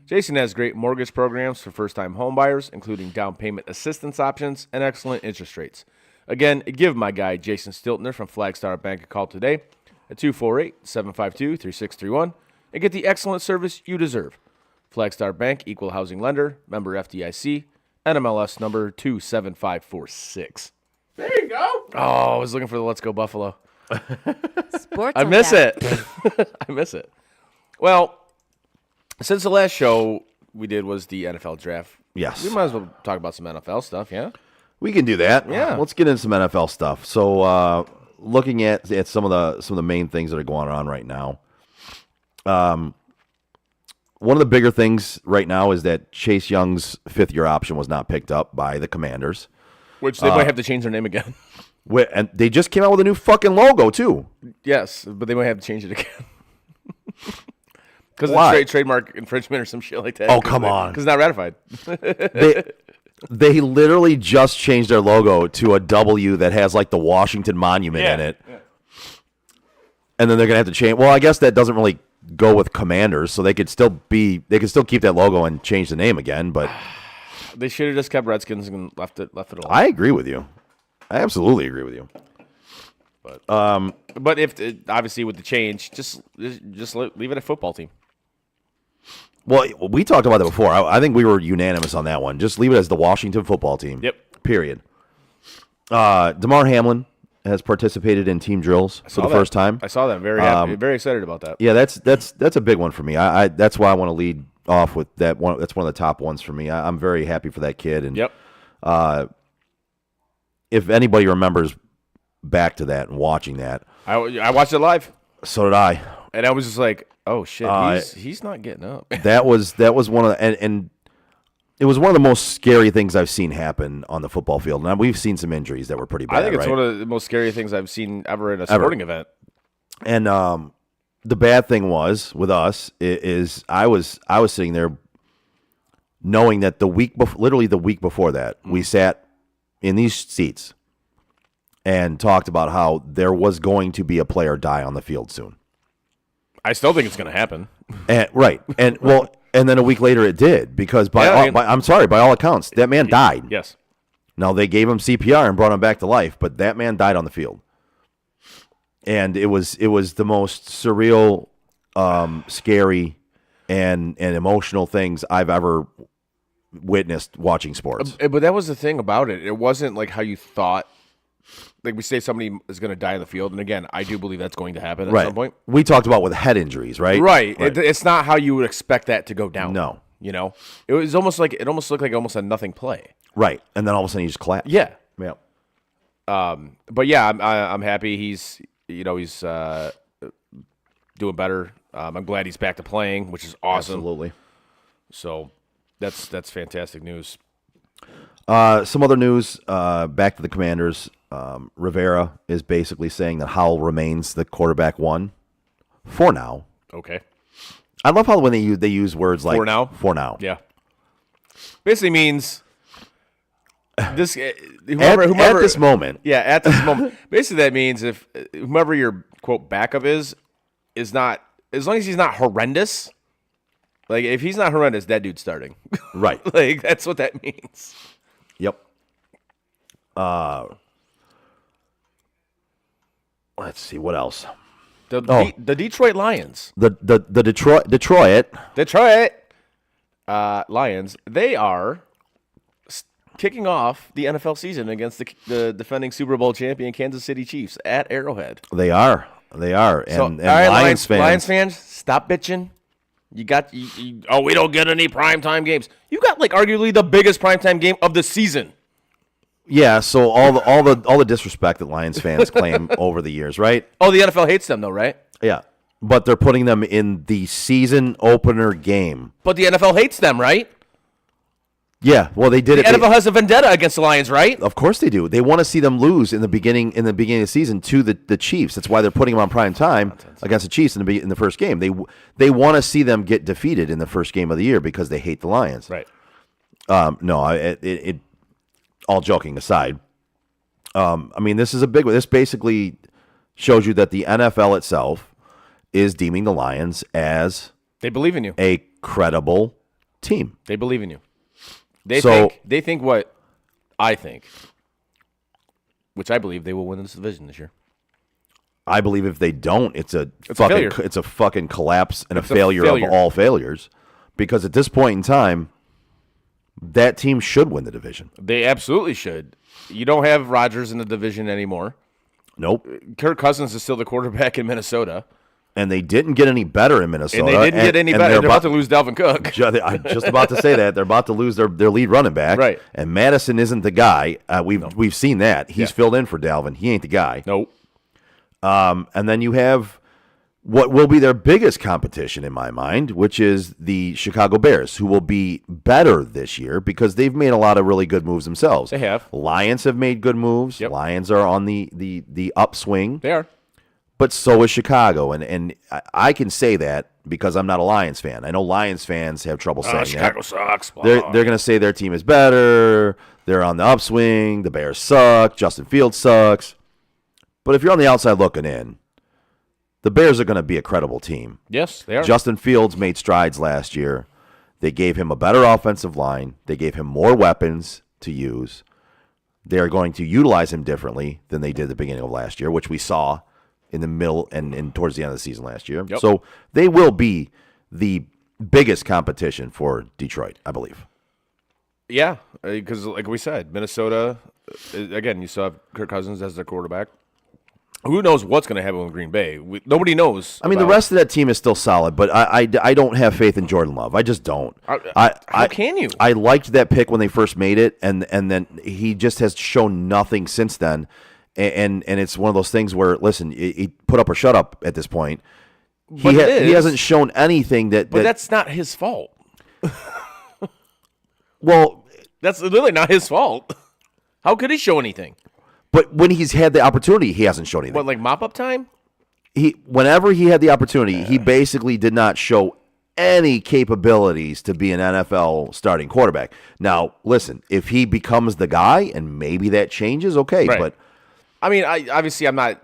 F: Jason has great mortgage programs for first-time home buyers, including down payment assistance options and excellent interest rates. Again, give my guy Jason Stiltner from Flagstar Bank a call today at 248-752-3631 and get the excellent service you deserve. Flagstar Bank, Equal Housing Lender, member FDIC, NMLS number 27546. There you go. Oh, I was looking for the Let's Go Buffalo.
A: Sports.
F: I
A: on
F: miss
A: deck.
F: it. I miss it. Well, since the last show we did was the NFL draft,
G: Yes.
F: we might as well talk about some NFL stuff, yeah?
G: We can do that.
F: Yeah.
G: Let's get into some NFL stuff. So, looking at some of the main things that are going on right now. One of the bigger things right now is that Chase Young's fifth-year option was not picked up by the Commanders.
F: Which they might have to change their name again.
G: And they just came out with a new fucking logo, too.
F: Yes, but they might have to change it again. Because
G: Why?
F: of trademark infringement or some shit like that.
G: Oh, come on.
F: Because it's not ratified.
G: They literally just changed their logo to a W that has, like, the Washington Monument in it.
F: Yeah.
G: And then they're going to have to change. Well, I guess that doesn't really go with Commanders, so they could still keep that logo and change the name again, but
F: They should have just kept Redskins and left it alone.
G: I agree with you. I absolutely agree with you.
F: But if obviously with the change, just leave it a football team.
G: Well, we talked about that before. I think we were unanimous on that one. Just leave it as the Washington football team.
F: Yep.
G: Period. DeMar Hamlin has participated in team drills for the first time.
F: I saw that. Very happy, very excited about that.
G: Yeah, that's a big one for me. I that's why I want to lead off with that one. That's one of the top ones for me. I'm very happy for that kid. And
F: Yep.
G: if anybody remembers back to that and watching that,
F: I watched it live,
G: so did I.
F: and I was just like, oh shit, he's not getting up.
G: That was one of the, and it was one of the most scary things I've seen happen on the football field. Now we've seen some injuries that were pretty bad.
F: I think it's
G: right?
F: one of the most scary things I've seen ever in a sporting event.
G: And the bad thing was with us is I was sitting there knowing that literally the week before that, we sat in these seats and talked about how there was going to be a player die on the field soon.
F: I still think it's going to happen.
G: And right. And well, and then a week later it did, because by all accounts, that man died.
F: Yes.
G: Now they gave him CPR and brought him back to life, but that man died on the field. And it was the most surreal, scary, and emotional things I've ever witnessed watching sports.
F: But that was the thing about it. It wasn't like how you thought like we say, somebody is going to die in the field, and again, I do believe that's going to happen at
G: Right.
F: some point.
G: We talked about with head injuries, right?
F: Right. It's not how you would expect that to go down.
G: No.
F: You know, it almost looked like almost a nothing play.
G: Right. And then all of a sudden he just collapsed.
F: Yeah.
G: Yeah.
F: But yeah, I'm happy he's doing better. I'm glad he's back to playing, which is awesome.
G: Absolutely.
F: So that's fantastic news.
G: Some other news, back to the Commanders. Rivera is basically saying that Howell remains the quarterback one for now.
F: Okay.
G: I love how when they use words like
F: For now?
G: For now.
F: Yeah. Basically means this
G: At
F: whomever
G: this moment.
F: Yeah, at this moment. Basically that means if whomever your quote backup is not, as long as he's not horrendous. Like if he's not horrendous, that dude's starting.
G: Right.
F: Like that's what that means.
G: Yep. Let's see what else.
F: The Detroit Lions.
G: The Detroit
F: Detroit Lions. They are kicking off the NFL season against the defending Super Bowl champion Kansas City Chiefs at Arrowhead.
G: They are. And
F: All right,
G: Lions fans.
F: Lions fans, stop bitching. We don't get any primetime games. You got like arguably the biggest primetime game of the season.
G: Yeah, so all the disrespect that Lions fans claim over the years, right?
F: Oh, the NFL hates them though, right?
G: Yeah. But they're putting them in the season opener game.
F: But the NFL hates them, right?
G: Yeah, well they did
F: The
G: it.
F: NFL has a vendetta against the Lions, right?
G: Of course they do. They want to see them lose in the beginning of the season to the Chiefs. That's why they're putting them on prime time against the Chiefs in the first game. They want to see them get defeated in the first game of the year because they hate the Lions.
F: Right.
G: It all joking aside, I mean this is a big one. This basically shows you that the NFL itself is deeming the Lions as
F: They believe in you.
G: a credible team.
F: They believe in you. They
G: So-
F: think what I think, which I believe they will win this division this year.
G: I believe if they don't, it's a
F: failure.
G: fucking collapse and
F: It's
G: a
F: a
G: failure
F: failure.
G: of all failures. Because at this point in time, that team should win the division.
F: They absolutely should. You don't have Rodgers in the division anymore.
G: Nope.
F: Kirk Cousins is still the quarterback in Minnesota.
G: And they didn't get any better in Minnesota.
F: And they didn't get any better. They're about to lose Dalvin Cook.
G: I'm just about to say that. They're about to lose their lead running back.
F: Right.
G: And Madison isn't the guy. We've seen that. He's filled in for Dalvin. He ain't the guy.
F: Nope.
G: And then you have what will be their biggest competition in my mind, which is the Chicago Bears, who will be better this year because they've made a lot of really good moves themselves.
F: They have.
G: Lions have made good moves.
F: Yep.
G: Lions are on the upswing.
F: They are.
G: But so is Chicago, and I can say that because I'm not a Lions fan. I know Lions fans have trouble saying
F: Chicago
G: that.
F: sucks. Blah.
G: They're going to say their team is better. They're on the upswing. The Bears suck. Justin Fields sucks. But if you're on the outside looking in, the Bears are going to be a credible team.
F: Yes, they are.
G: Justin Fields made strides last year. They gave him a better offensive line. They gave him more weapons to use. They are going to utilize him differently than they did at the beginning of last year, which we saw in the middle and towards the end of the season last year.
F: Yep.
G: So they will be the biggest competition for Detroit, I believe.
F: Yeah, because like we said, Minnesota, again, you still have Kirk Cousins as their quarterback. Who knows what's going to happen with Green Bay? Nobody knows.
G: I mean, the rest of that team is still solid, but I don't have faith in Jordan Love. I just don't.
F: How can you?
G: I liked that pick when they first made it, and then he just has shown nothing since then. And it's one of those things where, listen, he put up or shut up at this point. He hasn't shown anything that.
F: But that's not his fault.
G: Well,
F: That's literally not his fault. How could he show anything?
G: but when he's had the opportunity, he hasn't shown anything.
F: What, like mop-up time?
G: Whenever he had the opportunity, he basically did not show any capabilities to be an NFL starting quarterback. Now, listen, if he becomes the guy, and maybe that changes, okay.
F: Right.
G: But
F: I mean, I'm not,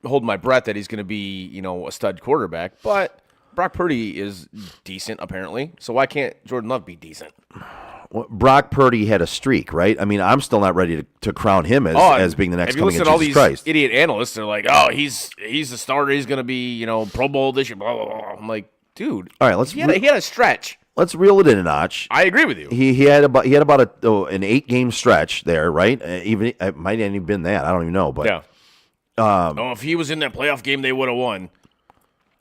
F: holding my breath that he's going to be, a stud quarterback. But Brock Purdy is decent, apparently. So why can't Jordan Love be decent?
G: Brock Purdy had a streak, right? I mean, I'm still not ready to crown him as being the next
F: if you
G: coming
F: listen
G: of
F: to all
G: Jesus
F: these
G: Christ.
F: idiot analysts, they're like, "Oh, he's the starter. He's going to be, Pro Bowl this year." Blah blah blah. I'm like, dude.
G: All right,
F: he had a stretch.
G: let's reel it in a notch.
F: I agree with you.
G: He had about an 8-game stretch there, right? Even it might not even been that. I don't even know, but
F: Yeah. If he was in that playoff game, they would have won.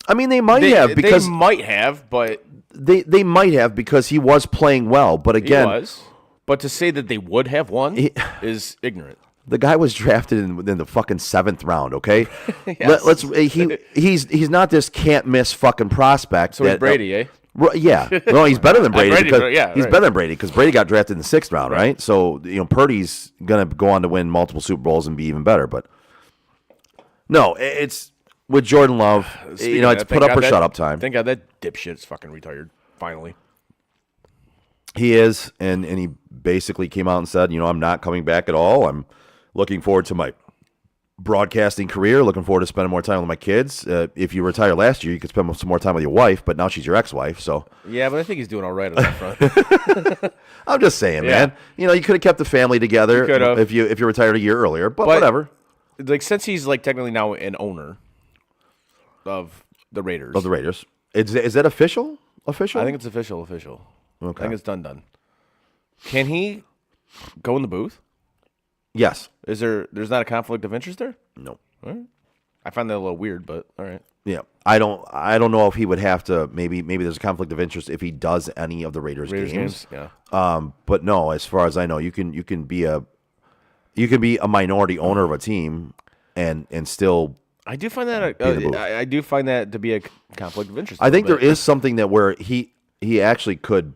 G: I mean, they might have because
F: they might have, but
G: they might have because he was playing well. But again,
F: he was. But to say that they would have won is ignorant.
G: the guy was drafted in the fucking 7th round. Okay,
F: Yes.
G: he's not this can't miss fucking prospect.
F: So is Brady, eh?
G: Yeah, well, he's better than Brady.
F: Brady,
G: because
F: yeah,
G: he's
F: right.
G: better than Brady because Brady got drafted in the 6th round, right? So Purdy's gonna go on to win multiple Super Bowls and be even better. But no, it's with Jordan Love.
F: Speaking of
G: It's
F: that,
G: put
F: thank
G: up or
F: God
G: shut up time.
F: Thank God that dipshit's fucking retired. Finally.
G: He is, and he basically came out and said, I'm not coming back at all. I'm looking forward to my broadcasting career, looking forward to spending more time with my kids. If you retire last year, you could spend some more time with your wife, but now she's your ex-wife, so.
F: Yeah, but I think he's doing all right on that front.
G: I'm just saying,
F: Yeah.
G: man. You could have kept the family together
F: You could've.
G: if you retired a year earlier, but whatever.
F: Like, since he's like technically now an owner of the Raiders.
G: Of the Raiders. Is that official? Official?
F: I think it's official.
G: Okay.
F: I think it's done. Can he go in the booth?
G: Yes.
F: There's not a conflict of interest there?
G: No.
F: All right. I find that a little weird, but all right.
G: Yeah. I don't know if he would have to maybe there's a conflict of interest if he does any of the Raiders games.
F: Yeah.
G: But no, as far as I know, you can be a minority owner of a team and still.
F: I do find that I do find that to be a conflict of interest.
G: I think there is something that where he actually could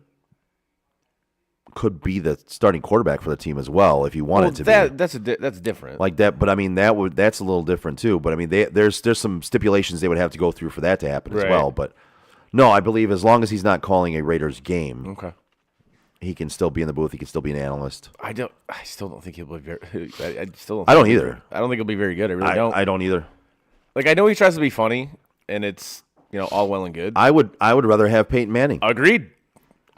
G: be the starting quarterback for the team as well if you wanted to be.
F: That's different.
G: Like that, but I mean that's a little different too. But I mean there's some stipulations they would have to go through for that to happen as
F: Right.
G: well. But no, I believe as long as he's not calling a Raiders game,
F: Okay.
G: he can still be in the booth. He can still be an analyst.
F: I still don't think he'll be very. I still.
G: I don't
F: think
G: either.
F: I don't think he'll be very good. I really don't.
G: I don't either.
F: Like, I know he tries to be funny, and it's all well and good.
G: I would rather have Peyton Manning.
F: Agreed.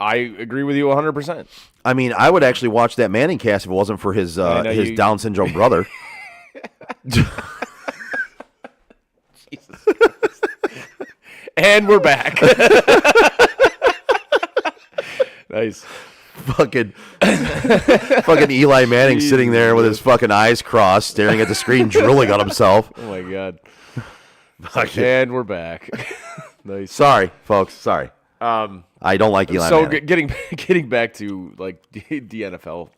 F: I agree with you 100%.
G: I mean, I would actually watch that Manning cast if it wasn't for his
F: know
G: his
F: you-
G: Down syndrome brother.
F: And we're back. Nice.
G: fucking Eli Manning sitting there with his fucking eyes crossed, staring at the screen, drooling on himself.
F: Oh my god.
G: Fucking-
F: And we're back. Nice.
G: Sorry, folks. Sorry. I don't like Eli
F: So
G: Manning.
F: getting back to like the NFL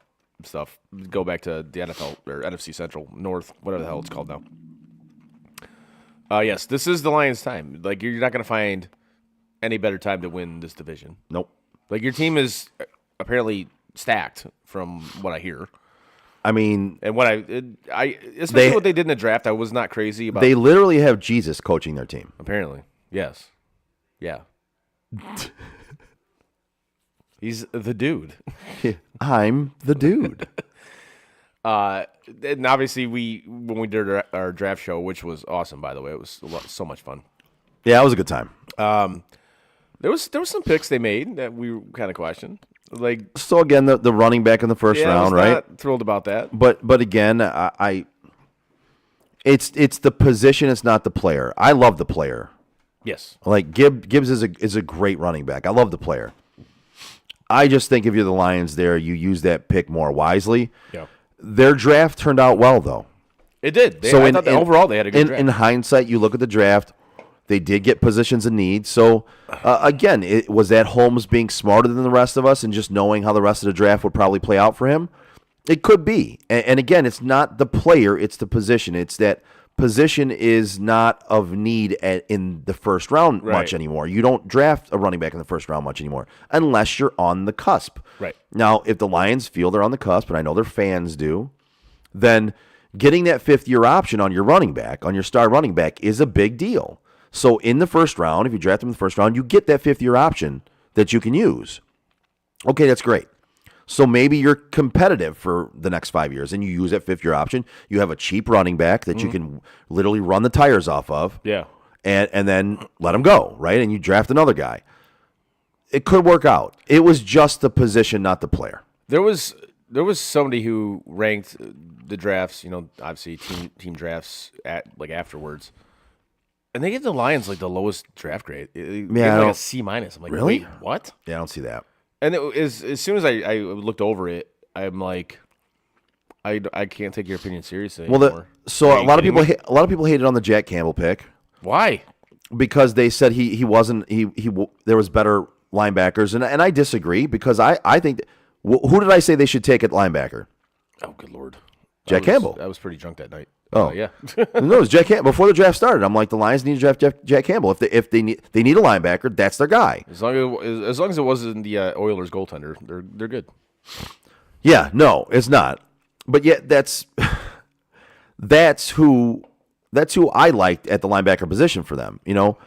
F: stuff. Go back to the NFL or NFC Central North, whatever the hell it's called now. Yes, this is the Lions' time. Like, you're not going to find any better time to win this division.
G: Nope.
F: Like, your team is apparently stacked, from what I hear.
G: I mean,
F: And what especially what they did in the draft, I was not crazy about.
G: they literally have Jesus coaching their team.
F: Apparently, yes, yeah. He's the dude.
G: I'm the dude.
F: And obviously, when we did our draft show, which was awesome, by the way, it was so much fun.
G: Yeah, it was a good time.
F: There was some picks they made that we kind of questioned. Like,
G: So again, the running back in the first
F: I
G: round,
F: was
G: right?
F: not thrilled about that.
G: But again, it's the position. It's not the player. I love the player.
F: Yes,
G: Like Gibbs is a great running back. I love the player. I just think if you're the Lions, there you use that pick more wisely.
F: yeah,
G: Their draft turned out well, though.
F: it did.
G: So
F: I thought that overall they had a good draft.
G: In hindsight, you look at the draft, they did get positions of need. So again, was that Holmes being smarter than the rest of us and just knowing how the rest of the draft would probably play out for him? It could be. And again, it's not the player, it's the position. It's that position is not of need in the first round much
F: Right.
G: anymore. You don't draft a running back in the first round much anymore unless you're on the cusp.
F: Right.
G: Now, if the Lions feel they're on the cusp, and I know their fans do, then getting that fifth-year option on your running back, on your star running back, is a big deal. So in the first round, if you draft them in the first round, you get that fifth-year option that you can use. Okay, that's great. So maybe you're competitive for the next 5 years, and you use that fifth-year option. You have a cheap running back that you can literally run the tires off of,
F: yeah,
G: and then let him go, right? And you draft another guy. It could work out. It was just the position, not the player.
F: there was somebody who ranked the drafts. Obviously team drafts afterwards. And they give the Lions like the lowest draft grade. They
G: Yeah, I
F: like a
G: don't-
F: C-. I'm like,
G: Really?
F: wait, what?
G: Yeah, I don't see that.
F: And it is, as soon as I looked over it, I'm like, I can't take your opinion seriously
G: Well,
F: anymore.
G: so
F: Are
G: a
F: you
G: lot of
F: kidding
G: people
F: me?
G: a lot of people hated on the Jack Campbell pick
F: Why?
G: because they said he wasn't there was better linebackers, and I disagree because I think who did I say they should take at linebacker?
F: Oh, good Lord.
G: Jack Campbell.
F: I was pretty drunk that night.
G: Oh.
F: Yeah.
G: No, it was Jack Campbell before the draft started. I'm like, the Lions need to draft Jack Campbell. If they need a linebacker, that's their guy.
F: as long as it wasn't the Oilers goaltender, they're good.
G: Yeah, no, it's not. But yet that's who I liked at the linebacker position for them. You know,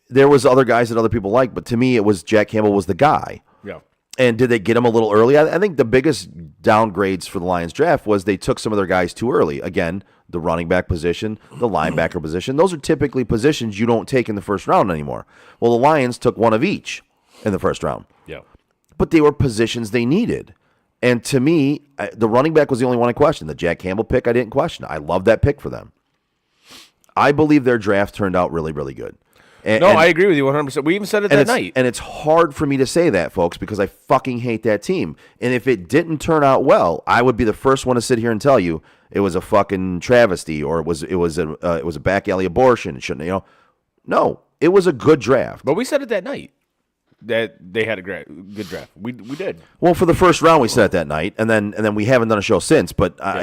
G: there was other guys that other people liked, but to me, it was Jack Campbell was the guy.
F: Yeah.
G: And did they get him a little early? I think the biggest downgrades for the Lions draft was they took some of their guys too early. Again, the running back position, the linebacker position. Those are typically positions you don't take in the first round anymore. Well, the Lions took one of each in the first round.
F: Yeah.
G: But they were positions they needed. And to me, the running back was the only one I questioned. The Jack Campbell pick, I didn't question. I love that pick for them. I believe their draft turned out really, really good. And,
F: I agree with you 100%. We even said it that night.
G: And it's hard for me to say that, folks, because I fucking hate that team. And if it didn't turn out well, I would be the first one to sit here and tell you it was a fucking travesty or it was a back alley abortion. It shouldn't, No, it was a good draft.
F: But we said it that night that they had a good draft. We did.
G: Well, for the first round, we said it that night, and then we haven't done a show since. But I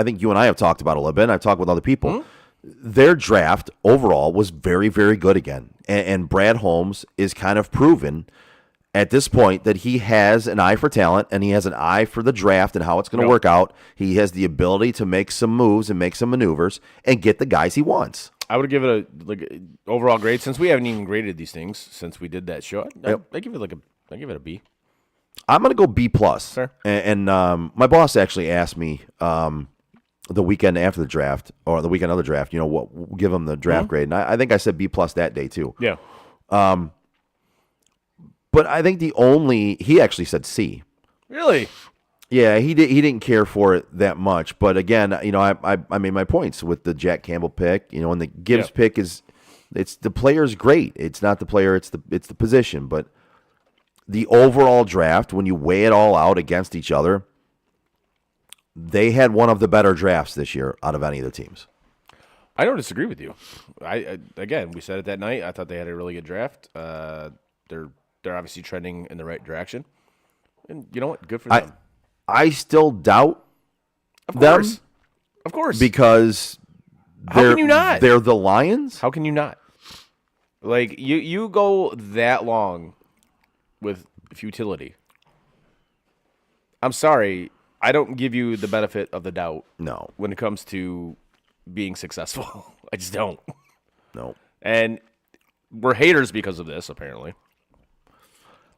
G: think you and I have talked about it a little bit, and I've talked with other people.
F: Mm-hmm.
G: Their draft overall was very, very good again, and Brad Holmes is kind of proven at this point that he has an eye for talent and he has an eye for the draft and how it's going to work out. He has the ability to make some moves and make some maneuvers and get the guys he wants.
F: I would give it a overall grade since we haven't even graded these things since we did that show. I give it a B.
G: I'm going to go B+.
F: Sure.
G: And my boss actually asked me the weekend after the draft or the weekend of the draft, what we'll give him the draft grade. And I think I said B+ that day too.
F: Yeah.
G: But I think he actually said C.
F: Really?
G: Yeah, he didn't care for it that much. But again, I made my points with the Jack Campbell pick, and the Gibbs pick it's the player's great. It's not the player, it's the position. But the overall draft, when you weigh it all out against each other, they had one of the better drafts this year out of any of the teams.
F: I don't disagree with you. Again, we said it that night. I thought they had a really good draft. They're obviously trending in the right direction. And you know what? Good for them.
G: I still doubt
F: Of
G: them
F: course. Of course.
G: because
F: How can you not?
G: They're the Lions.
F: How can you not? Like, you go that long with futility. I'm sorry. I don't give you the benefit of the doubt.
G: No.
F: When it comes to being successful. I just don't.
G: No.
F: And we're haters because of this, apparently.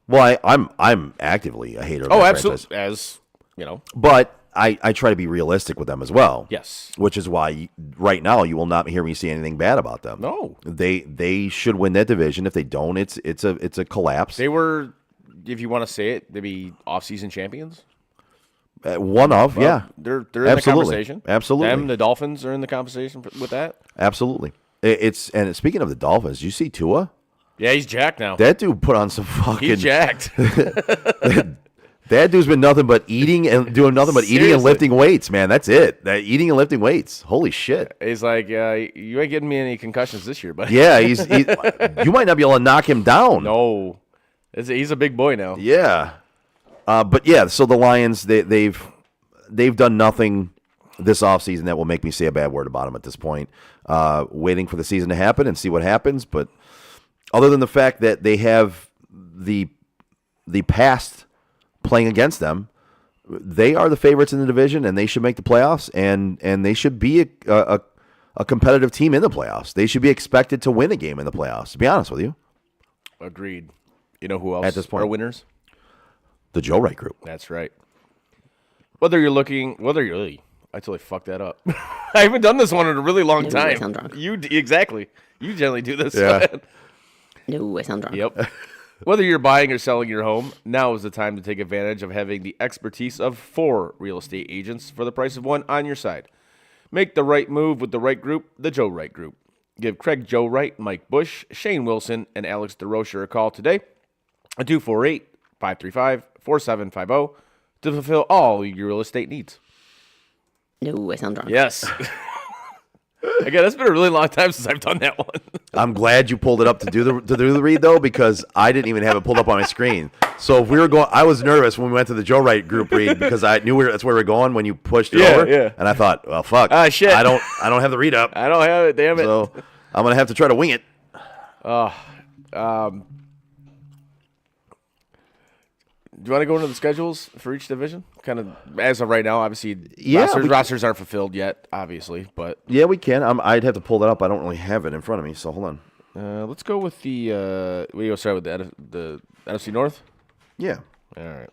G: Well, I'm actively a hater of
F: Oh,
G: that
F: absolutely.
G: franchise.
F: As,
G: But I try to be realistic with them as well.
F: Yes.
G: Which is why right now you will not hear me say anything bad about them.
F: No.
G: They should win that division. If they don't, it's a collapse.
F: They were, if you want to say it, they'd be off-season champions.
G: One of,
F: Well,
G: yeah.
F: They're in the
G: Absolutely.
F: conversation.
G: Absolutely.
F: Them, the Dolphins are in the conversation with that.
G: Absolutely. And speaking of the Dolphins, you see Tua?
F: Yeah, he's jacked now.
G: That dude put on some fucking.
F: He's jacked.
G: That dude's been nothing but eating and doing nothing but eating and
F: Seriously.
G: lifting weights, man. That's it. That eating and lifting weights. Holy shit.
F: He's like, you ain't getting me any concussions this year, buddy.
G: Yeah, you might not be able to knock him down.
F: No. He's a big boy now.
G: Yeah. But yeah, so the Lions, they've done nothing this offseason that will make me say a bad word about them at this point. Waiting for the season to happen and see what happens. But other than the fact that they have the past playing against them, they are the favorites in the division, and they should make the playoffs, and they should be a competitive team in the playoffs. They should be expected to win a game in the playoffs, to be honest with you.
F: Agreed. You know who else
G: At this point.
F: are winners?
G: The Joe Wright Group.
F: That's right. I totally fucked that up. I haven't done this one in a really long
D: No, I
F: time.
D: sound drunk.
F: Exactly. You generally do this.
G: Yeah.
D: No, I sound drunk.
F: Yep. Whether you're buying or selling your home, now is the time to take advantage of having the expertise of 4 real estate agents for the price of 1 on your side. Make the right move with the right group, the Joe Wright Group. Give Craig Joe Wright, Mike Bush, Shane Wilson, and Alex DeRocher a call today at 248-535-4750 to fulfill all your real estate needs.
D: No, I sound drunk.
F: Yes. Again, it's been a really long time since I've done that one.
G: I'm glad you pulled it up to do the read though, because I didn't even have it pulled up on my screen. So if we were going, I was nervous when we went to the Joe Wright group read because I knew that's where we were going when you pushed it over.
F: Yeah.
G: And I thought, well, fuck.
F: Ah, shit.
G: I don't have the read up.
F: I don't have it, damn it.
G: So I'm gonna have to try to wing it.
F: Do you want to go into the schedules for each division? Kind of as of right now, obviously,
G: Yeah,
F: rosters aren't fulfilled yet, obviously, but
G: Yeah, we can. I'd have to pull that up. I don't really have it in front of me, so hold on.
F: let's go with the. We go start with the NFC North.
G: Yeah.
F: All right.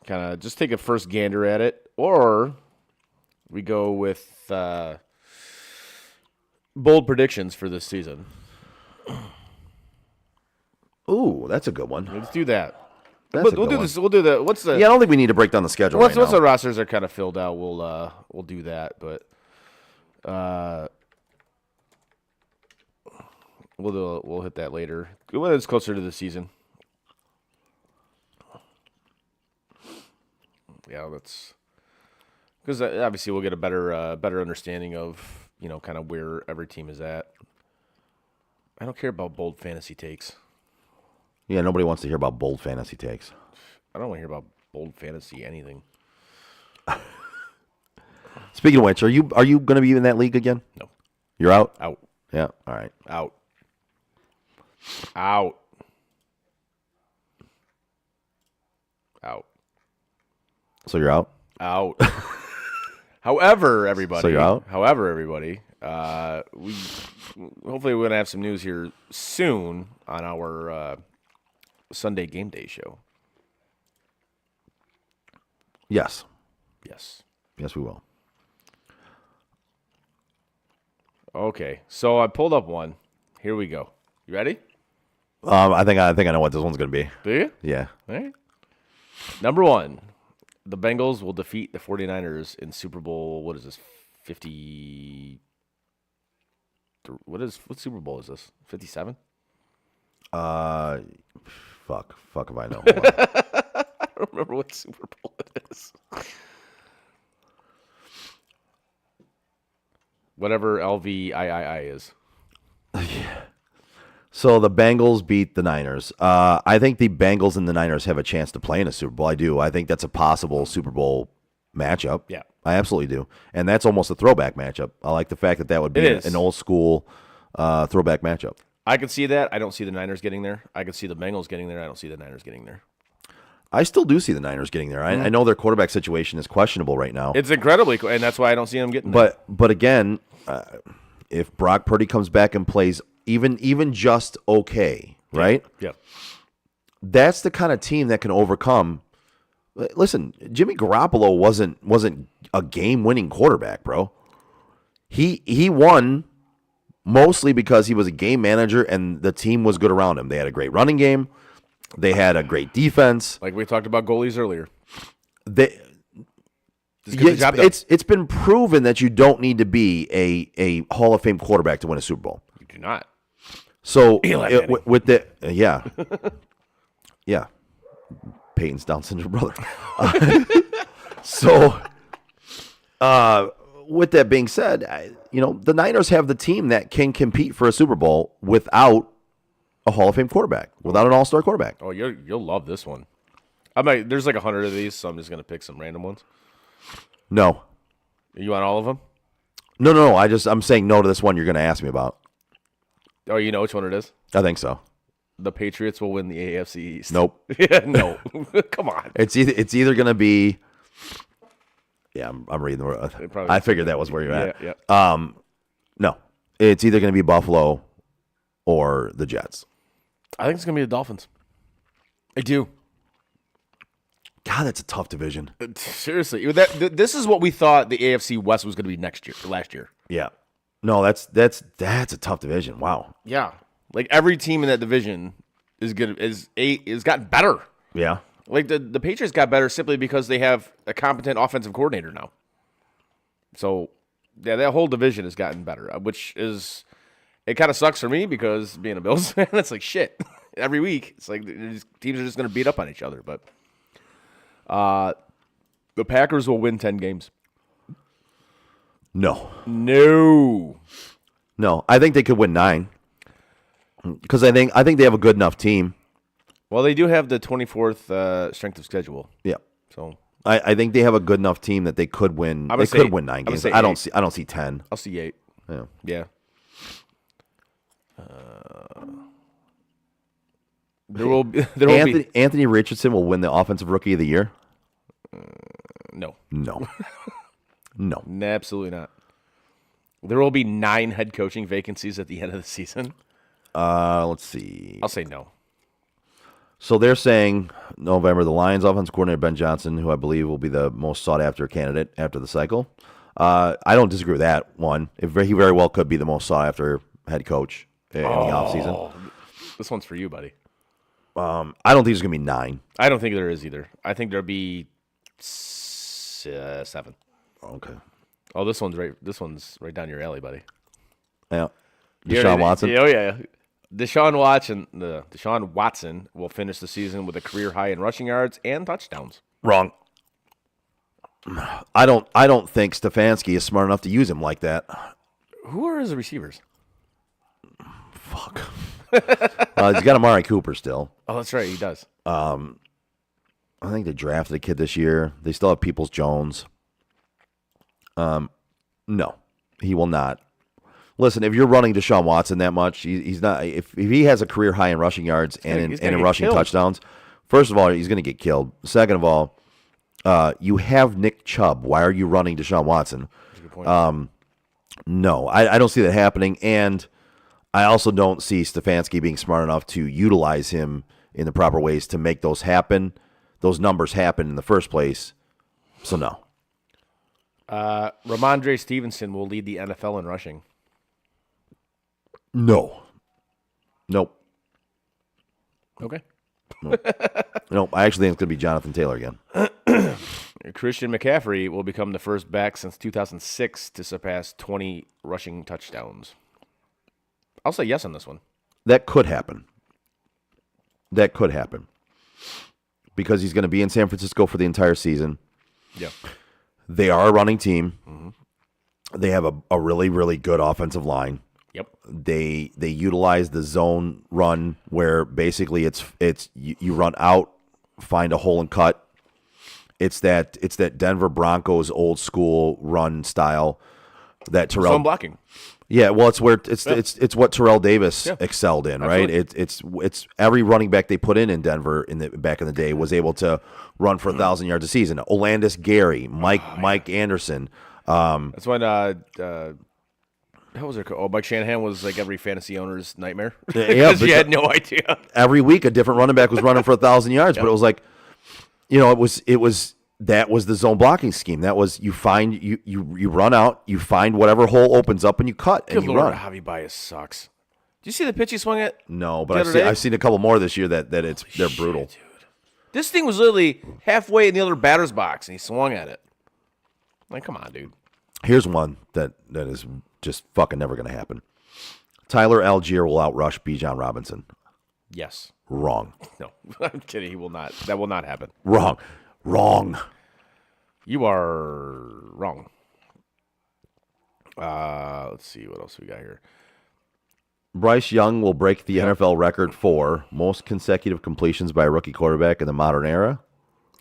F: Kind of just take a first gander at it, or we go with bold predictions for this season.
G: Ooh, that's a good one.
F: Let's do that.
G: That's
F: We'll
G: a good
F: do
G: one.
F: this. We'll do the. What's the?
G: Yeah, I don't think we need to break down the schedule
F: Once
G: right now.
F: the rosters are kind of filled out, we'll do that. But we'll hit that later when it's closer to the season. Yeah, that's because obviously we'll get a better understanding of kind of where every team is at. I don't care about bold fantasy takes.
G: Yeah, nobody wants to hear about bold fantasy takes.
F: I don't want to hear about bold fantasy anything.
G: Speaking of which, are you going to be in that league again?
F: No.
G: You're out?
F: Out.
G: Yeah, all right.
F: Out.
G: So you're out?
F: Out. However, everybody.
G: So you're out?
F: We hopefully we're gonna have some news here soon on our Sunday game day show.
G: Yes.
F: Yes.
G: Yes, we will.
F: Okay. So I pulled up one. Here we go. You ready?
G: I think I know what this one's going to be.
F: Do you?
G: Yeah.
F: All right. Number one, the Bengals will defeat the 49ers in Super Bowl. What is this? 50. What Super Bowl is this? 57?
G: Fuck if I know.
F: I don't remember what Super Bowl it is. Whatever LVIII is.
G: So the Bengals beat the Niners. I think the Bengals and the Niners have a chance to play in a Super Bowl. I do. I think that's a possible Super Bowl matchup.
F: Yeah.
G: I absolutely do. And that's almost a throwback matchup. I like the fact that that would be an old school throwback matchup.
F: I could see that. I don't see the Niners getting there. I could see the Bengals getting there. I don't see the Niners getting there.
G: I still do see the Niners getting there. I know their quarterback situation is questionable right now.
F: It's incredibly cool, and that's why I don't see them getting there.
G: But again, if Brock Purdy comes back and plays even just okay, right?
F: Yeah.
G: That's the kind of team that can overcome. Listen, Jimmy Garoppolo wasn't a game-winning quarterback, bro. He won mostly because he was a game manager and the team was good around him. They had a great running game. They had a great defense.
F: Like we talked about goalies earlier.
G: It's been proven that you don't need to be a Hall of Fame quarterback to win a Super Bowl.
F: You do not.
G: So with the yeah, Peyton's Down syndrome brother. With that being said, the Niners have the team that can compete for a Super Bowl without a Hall of Fame quarterback, without an All-Star quarterback.
F: Oh, you'll love this one. There's like 100 of these, so I'm just gonna pick some random ones.
G: No.
F: You want all of them?
G: No. I'm saying no to this one you're going to ask me about.
F: Oh, you know which one it is?
G: I think so.
F: The Patriots will win the AFC East.
G: Nope.
F: Yeah, no. Come on.
G: It's either going to be. Yeah, I'm reading the. I figured that was where you're at.
F: Yeah.
G: No, it's either going to be Buffalo or the Jets.
F: I think it's going to be the Dolphins. I do.
G: God, that's a tough division.
F: Seriously, this is what we thought the AFC West was going to be last year.
G: Yeah. No, that's a tough division. Wow.
F: Yeah. Like every team in that division is gotten better.
G: Yeah.
F: Like the Patriots got better simply because they have a competent offensive coordinator now. So Yeah, that whole division has gotten better, which is it kind of sucks for me because being a Bills fan, it's like shit every week. It's like these teams are just going to beat up on each other. But the Packers will win 10 games.
G: No.
F: No.
G: I think they could win 9 because I think they have a good enough team.
F: Well, they do have the 24th strength of schedule.
G: Yeah.
F: So
G: I think they have a good enough team that they could win. They could win 9 games. I don't see 10.
F: I'll see 8. Yeah. There will be
G: Anthony Richardson will win the Offensive Rookie of the Year.
F: No.
G: No.
F: Absolutely not. There will be 9 head coaching vacancies at the end of the season.
G: Let's see.
F: I'll say no.
G: So they're saying November, the Lions offensive coordinator Ben Johnson, who I believe will be the most sought-after candidate after the cycle. I don't disagree with that one. He very well could be the most sought-after head coach in the offseason.
F: This one's for you, buddy.
G: I don't think there's going to be 9.
F: I don't think there is either. I think there'll be 7.
G: Okay.
F: Oh, this one's right down your alley, buddy.
G: Yeah. Deshaun Watson?
F: Oh, yeah. Deshaun Watson will finish the season with a career high in rushing yards and touchdowns.
G: Wrong. I don't think Stefanski is smart enough to use him like that.
F: Who are his receivers?
G: Fuck. He's got Amari Cooper still.
F: Oh, that's right. He does.
G: I think they drafted a kid this year. They still have Peoples-Jones. No, he will not. Listen, if you're running Deshaun Watson that much, he's not. If he has a career high in rushing yards and in rushing touchdowns, first of all, he's going to get killed. Second of all, you have Nick Chubb. Why are you running Deshaun Watson?
F: That's a good point.
G: No, I don't see that happening, and I also don't see Stefanski being smart enough to utilize him in the proper ways to make those happen, those numbers happen in the first place. So no.
F: Ramondre Stevenson will lead the NFL in rushing.
G: No. Nope.
F: Okay.
G: Nope. I actually think it's going to be Jonathan Taylor again.
F: Christian McCaffrey will become the first back since 2006 to surpass 20 rushing touchdowns. I'll say yes on this one.
G: That could happen. Because he's going to be in San Francisco for the entire season.
F: Yeah.
G: They are a running team. Mm-hmm. They have a really, really good offensive line.
F: Yep.
G: They utilize the zone run where basically it's you run out, find a hole and cut. It's that Denver Broncos old school run style that Terrell
F: zone blocking.
G: Yeah, well, it's what Terrell Davis excelled in, right? It's every running back they put in Denver back in the day was able to run for 1,000 yards a season. Olandis Gary, Mike Anderson.
F: That's when how was it called? Oh, Mike Shanahan was like every fantasy owner's nightmare. Because you had no idea.
G: Every week a different running back was running for 1,000 yards, but it was like, that was the zone blocking scheme. That was you run out, you find whatever hole opens up, and you cut and you run.
F: Javi Baez sucks. Do you see the pitch he swung at?
G: No, but I've seen a couple more this year that they're brutal.
F: Dude. This thing was literally halfway in the other batter's box, and he swung at it. Like, come on, dude.
G: Here's one that is just fucking never going to happen. Tyler Algier will outrush Bijan Robinson.
F: Yes.
G: Wrong.
F: No, I'm kidding. He will not. That will not happen.
G: Wrong.
F: You are wrong. Let's see what else we got here.
G: Bryce Young will break the NFL record for most consecutive completions by a rookie quarterback in the modern era.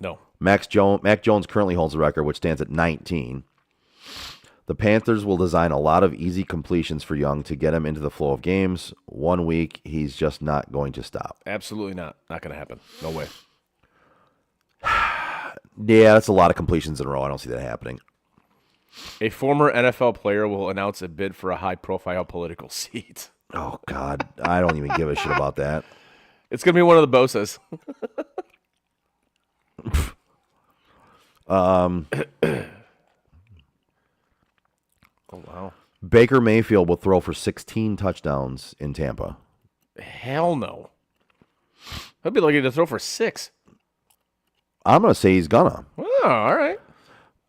F: No.
G: Mac Jones currently holds the record, which stands at 19. The Panthers will design a lot of easy completions for Young to get him into the flow of games. 1 week, he's just not going to stop.
F: Absolutely not. Not going to happen. No way.
G: Yeah, that's a lot of completions in a row. I don't see that happening.
F: A former NFL player will announce a bid for a high-profile political seat.
G: Oh, God. I don't even give a shit about that.
F: It's going to be one of the Bosas. Oh, wow.
G: Baker Mayfield will throw for 16 touchdowns in Tampa.
F: Hell no. He'll be lucky to throw for 6.
G: I'm going to say he's gonna.
F: Oh, all right.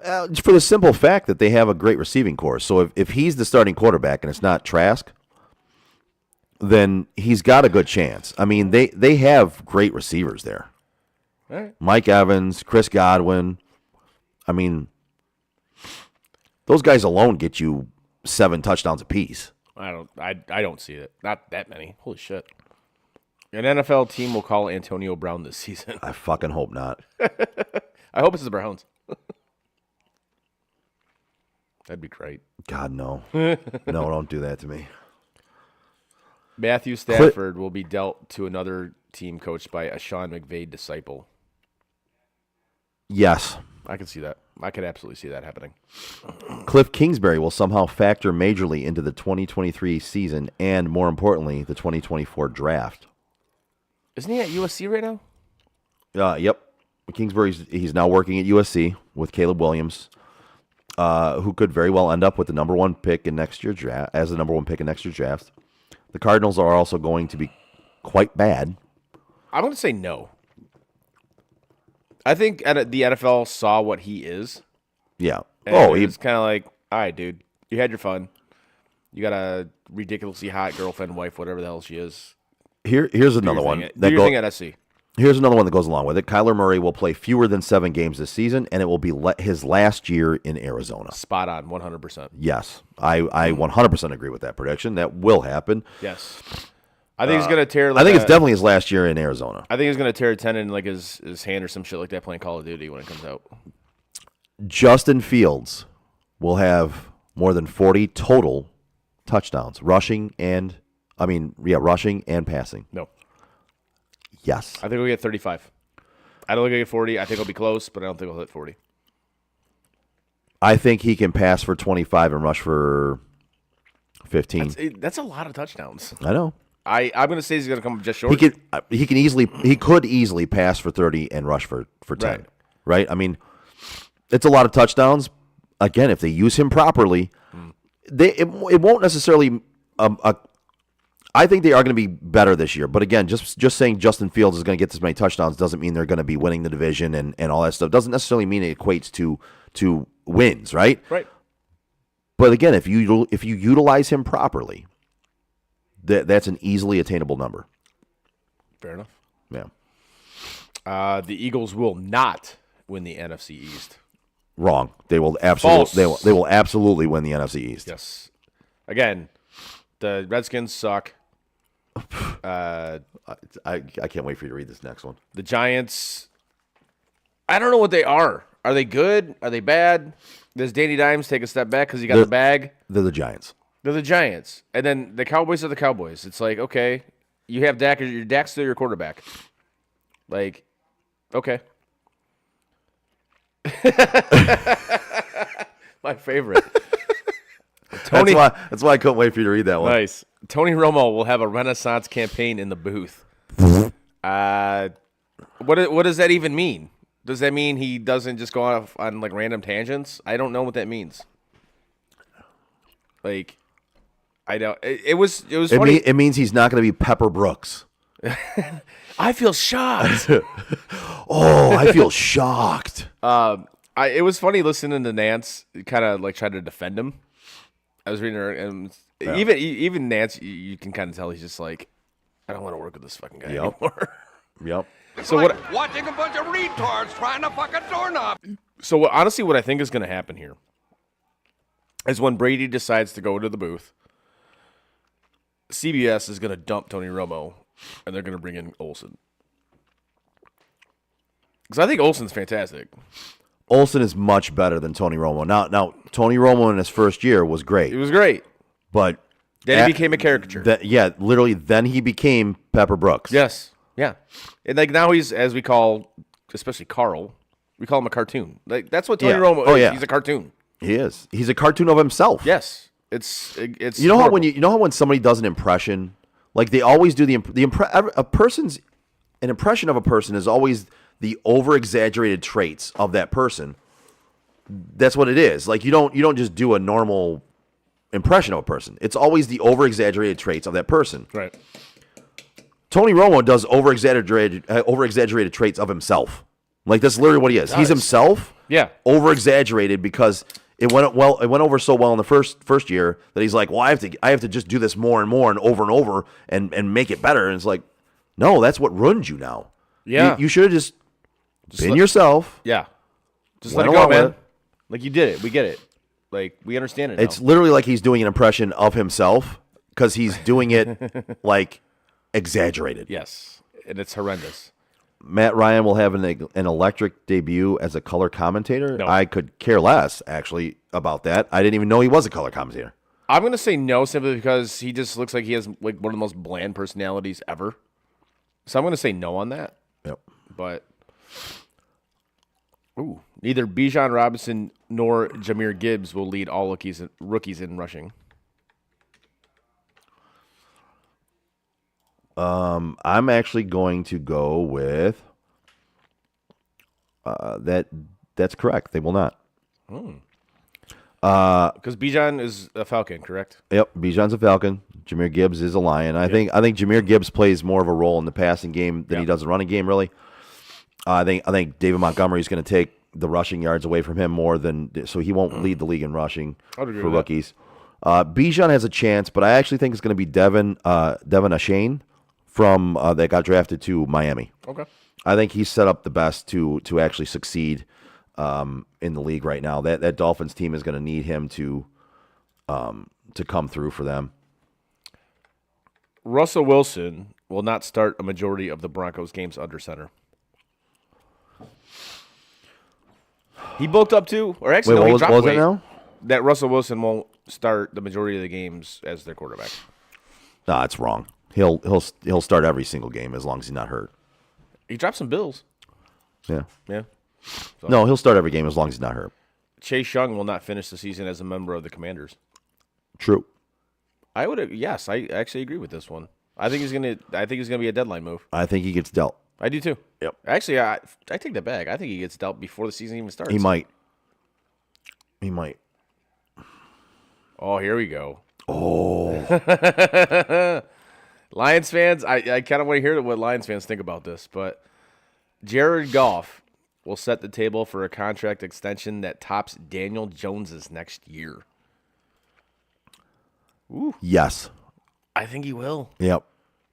G: For the simple fact that they have a great receiving corps. So if he's the starting quarterback and it's not Trask, then he's got a good chance. I mean, they have great receivers there.
F: All right.
G: Mike Evans, Chris Godwin. I mean, those guys alone get you 7 touchdowns apiece.
F: I don't see it. Not that many. Holy shit. An NFL team will call Antonio Brown this season.
G: I fucking hope not.
F: I hope it's the Browns. That'd be great.
G: God, no. No, don't do that to me.
F: Matthew Stafford will be dealt to another team coached by a Sean McVay disciple.
G: Yes.
F: I can see that. I could absolutely see that happening.
G: Cliff Kingsbury will somehow factor majorly into the 2023 season and, more importantly, the 2024 draft.
F: Isn't he at USC right now?
G: Yep. He's now working at USC with Caleb Williams, who could very well end up with the number 1 pick in next year's draft as the number 1 pick in next year's draft. The Cardinals are also going to be quite bad.
F: I'm going to say no. I think the NFL saw what he is.
G: Yeah.
F: And it's kind of like, all right, dude, you had your fun. You got a ridiculously hot girlfriend, wife, whatever the hell she is.
G: Here's another one.
F: Do your thing at SC.
G: Here's another one that goes along with it. Kyler Murray will play fewer than 7 games this season, and it will be his last year in Arizona.
F: Spot on, 100%.
G: Yes. I 100% agree with that prediction. That will happen.
F: Yes. I think he's going to tear.
G: I think it's definitely his last year in Arizona.
F: I think he's going to tear a tendon in like his hand or some shit like that playing Call of Duty when it comes out.
G: Justin Fields will have more than 40 total touchdowns, rushing and passing.
F: No.
G: Yes.
F: I think we'll get 35. I don't think he'll get 40. I think he'll be close, but I don't think he'll hit 40.
G: I think he can pass for 25 and rush for 15.
F: That's a lot of touchdowns.
G: I know.
F: I'm going to say he's going to come up just short.
G: He could easily pass for 30 and rush for 10. Right? I mean, it's a lot of touchdowns. Again, if they use him properly, it won't necessarily I think they are going to be better this year. But again, just saying Justin Fields is going to get this many touchdowns doesn't mean they're going to be winning the division and all that stuff. Doesn't necessarily mean it equates to wins, right?
F: Right.
G: But again, if you utilize him properly, that's an easily attainable number.
F: Fair enough.
G: Yeah.
F: The Eagles will not win the NFC East.
G: Wrong. They will absolutely. They will absolutely win the NFC East.
F: Yes. Again, the Redskins suck.
G: I can't wait for you to read this next one.
F: The Giants, I don't know what they are. Are they good? Are they bad? Does Danny Dimes take a step back because he got the bag?
G: They're the Giants.
F: They're the Giants. And then the Cowboys are the Cowboys. It's like, okay, you have Dak. Dak's still your quarterback. Like, okay. My favorite. Tony,
G: that's why I couldn't wait for you to read that one.
F: Nice. Tony Romo will have a Renaissance campaign in the booth. What does that even mean? Does that mean he doesn't just go off on like random tangents? I don't know what that means. Like, I don't. It was funny.
G: It means he's not going to be Pepper Brooks.
F: I feel shocked.
G: Oh, I feel shocked.
F: It was funny listening to Nance kind of like try to defend him. I was reading her, and even Nance, you can kind of tell he's just like, I don't want to work with this fucking guy anymore.
G: Yep.
C: So like watching a bunch of retards trying to fuck a doorknob.
F: So honestly, what I think is going to happen here is when Brady decides to go to the booth, CBS is going to dump Tony Romo, and they're going to bring in Olsen. Because I think Olsen's fantastic.
G: Olsen is much better than Tony Romo. Now Tony Romo in his first year was great.
F: It was great.
G: But
F: then he became a caricature.
G: Literally, then he became Pepper Brooks.
F: Yes. Yeah. And like now he's, as we call, especially Carl, we call him a cartoon. Like that's what Tony Romo is. Oh, yeah. He's a cartoon.
G: He is. He's a cartoon of himself.
F: Yes. It's
G: you know horrible. how when somebody does an impression, like they always do an impression of a person is always the over exaggerated traits of that person. That's what it is. Like you don't just do a normal impression of a person. It's always the over exaggerated traits of that person.
F: Right.
G: Tony Romo does over exaggerated traits of himself. Like that's literally what he is. He's himself.
F: Yeah.
G: Over exaggerated because it went over so well in the first year that he's like, well, I have to just do this more and over and make it better. And it's like, no, that's what ruined you now.
F: Yeah.
G: You should have just been yourself.
F: Yeah. Just
G: Went
F: let it go,
G: along with
F: man.
G: it.
F: Like, you did it. We get it. Like, we understand it now.
G: It's literally like he's doing an impression of himself because he's doing it like exaggerated.
F: Yes. And it's horrendous.
G: Matt Ryan will have an electric debut as a color commentator.
F: No.
G: I could care less, actually, about that. I didn't even know he was a color commentator.
F: I'm going to say no simply because he just looks like he has like one of the most bland personalities ever. So I'm going to say no on that.
G: Yep.
F: But neither Bijan Robinson nor Jahmyr Gibbs will lead all rookies in rushing.
G: I'm actually going to go with that's correct. They will not.
F: Because Bijan is a Falcon, correct?
G: Yep, Bijan's a Falcon. Jahmyr Gibbs is a Lion. I think Jahmyr Gibbs plays more of a role in the passing game than he does the running game. Really, I think David Montgomery is going to take the rushing yards away from him more than so he won't lead the league in rushing for rookies. Bijan has a chance, but I actually think it's going to be Devin Achane from that got drafted to Miami.
F: Okay.
G: I think he's set up the best to actually succeed in the league right now. That Dolphins team is going to need him to come through for them.
F: Russell Wilson will not start a majority of the Broncos games under center. He bulked up too, or actually,
G: Wait,
F: no, he
G: what
F: dropped
G: was
F: weight.
G: it now?
F: That Russell Wilson won't start the majority of the games as their quarterback.
G: No, it's wrong. He'll start every single game as long as he's not hurt.
F: He dropped some bills.
G: Yeah.
F: Yeah.
G: No, he'll start every game as long as he's not hurt.
F: Chase Young will not finish the season as a member of the Commanders.
G: True.
F: I actually agree with this one. I think he's gonna be a deadline move.
G: I think he gets dealt.
F: I do too.
G: Yep.
F: Actually, I take that back. I think he gets dealt before the season even starts.
G: He might.
F: Oh, here we go.
G: Oh.
F: Lions fans, I kind of want to hear what Lions fans think about this, but Jared Goff will set the table for a contract extension that tops Daniel Jones's next year. Ooh.
G: Yes.
F: I think he will.
G: Yep.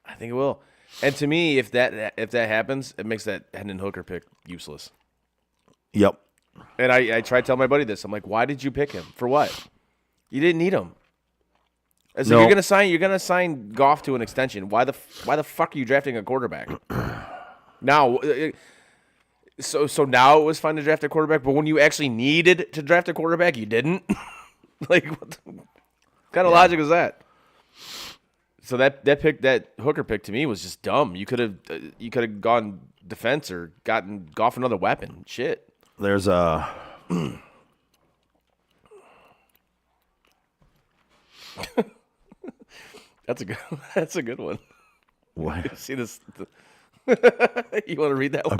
F: I think it will. And to me, if that happens, it makes that Hendon Hooker pick useless.
G: Yep.
F: And I tried to tell my buddy this. I'm like, why did you pick him? For what? You didn't need him. I said,
G: No.
F: you're gonna sign Goff to an extension. Why the fuck are you drafting a quarterback? Now, so now it was fine to draft a quarterback, but when you actually needed to draft a quarterback, you didn't. Like, what kind of logic is that? So that Hooker pick to me was just dumb. You could have gone defense or gotten Goff another weapon. Shit.
G: There's a
F: That's a good one.
G: what?
F: See this? You want to read that one?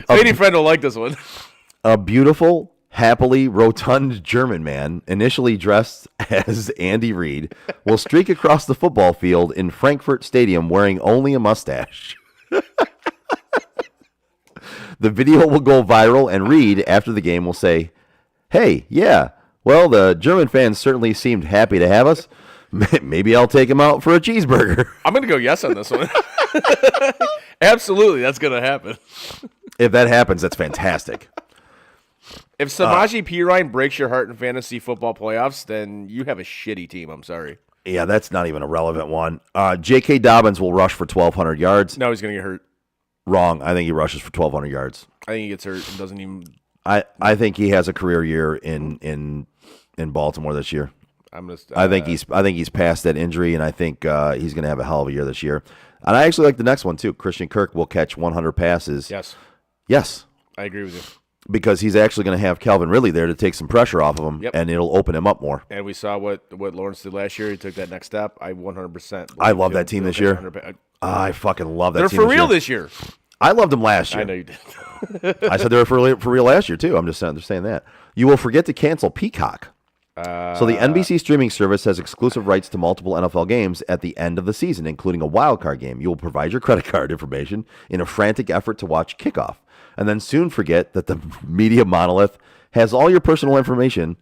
F: Lady friend will like this one.
G: A beautiful, happily rotund German man, initially dressed as Andy Reid, will streak across the football field in Frankfurt Stadium wearing only a mustache. The video will go viral, and Reid, after the game, will say, "Hey, yeah, well, the German fans certainly seemed happy to have us. Maybe I'll take him out for a cheeseburger."
F: I'm gonna go yes on this one. Absolutely, that's gonna happen.
G: If that happens, that's fantastic.
F: If Samaje Perine breaks your heart in fantasy football playoffs, then you have a shitty team. I'm sorry.
G: Yeah, that's not even a relevant one. J.K. Dobbins will rush for 1,200 yards.
F: No, he's gonna get hurt.
G: Wrong. I think he rushes for 1,200 yards.
F: I think he gets hurt and doesn't even.
G: I think he has a career year in Baltimore this year. I think he's past that injury, and I think he's going to have a hell of a year this year. And I actually like the next one too. Christian Kirk will catch 100 passes. Yes,
F: I agree with you.
G: Because he's actually going to have Calvin Ridley there to take some pressure off of him, and it'll open him up more.
F: And we saw what Lawrence did last year. He took that next step. I 100%.
G: I love that team this year. I fucking love that team.
F: They're for real this year.
G: I loved them last year.
F: I know you did.
G: I said they were for real last year too. I'm just saying that. You will forget to cancel Peacock. So the NBC streaming service has exclusive rights to multiple NFL games at the end of the season, including a wild card game. You will provide your credit card information in a frantic effort to watch kickoff, and then soon forget that the media monolith has all your personal information,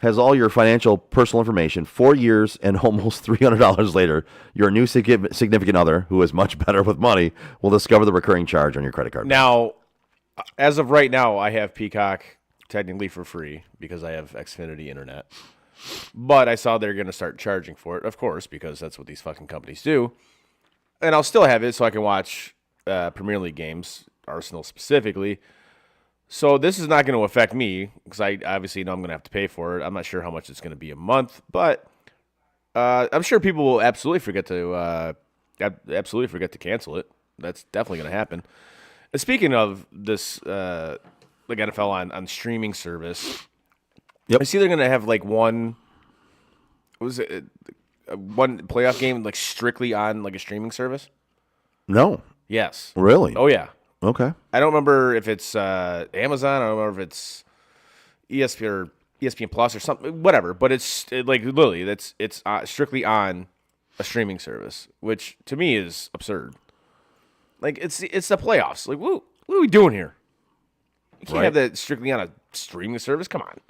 G: has all your financial personal information. 4 years and almost $300 later, your new significant other, who is much better with money, will discover the recurring charge on your credit card.
F: Now, as of right now, I have Peacock technically for free because I have Xfinity Internet. But I saw they're going to start charging for it, of course, because that's what these fucking companies do. And I'll still have it so I can watch Premier League games, Arsenal specifically. So this is not going to affect me because I obviously know I'm going to have to pay for it. I'm not sure how much it's going to be a month, but I'm sure people will absolutely forget to cancel it. That's definitely going to happen. And speaking of this, like NFL on streaming service, I see they're going to have like one playoff game like strictly on like a streaming service.
G: No.
F: Yes.
G: Really?
F: Oh yeah.
G: Okay.
F: I don't remember if it's Amazon. I don't remember if it's ESPN Plus or something. Whatever. But it's like literally it's strictly on a streaming service, which to me is absurd. Like it's the playoffs. Like what are we doing here? You can't have that strictly on a streaming service. Come on.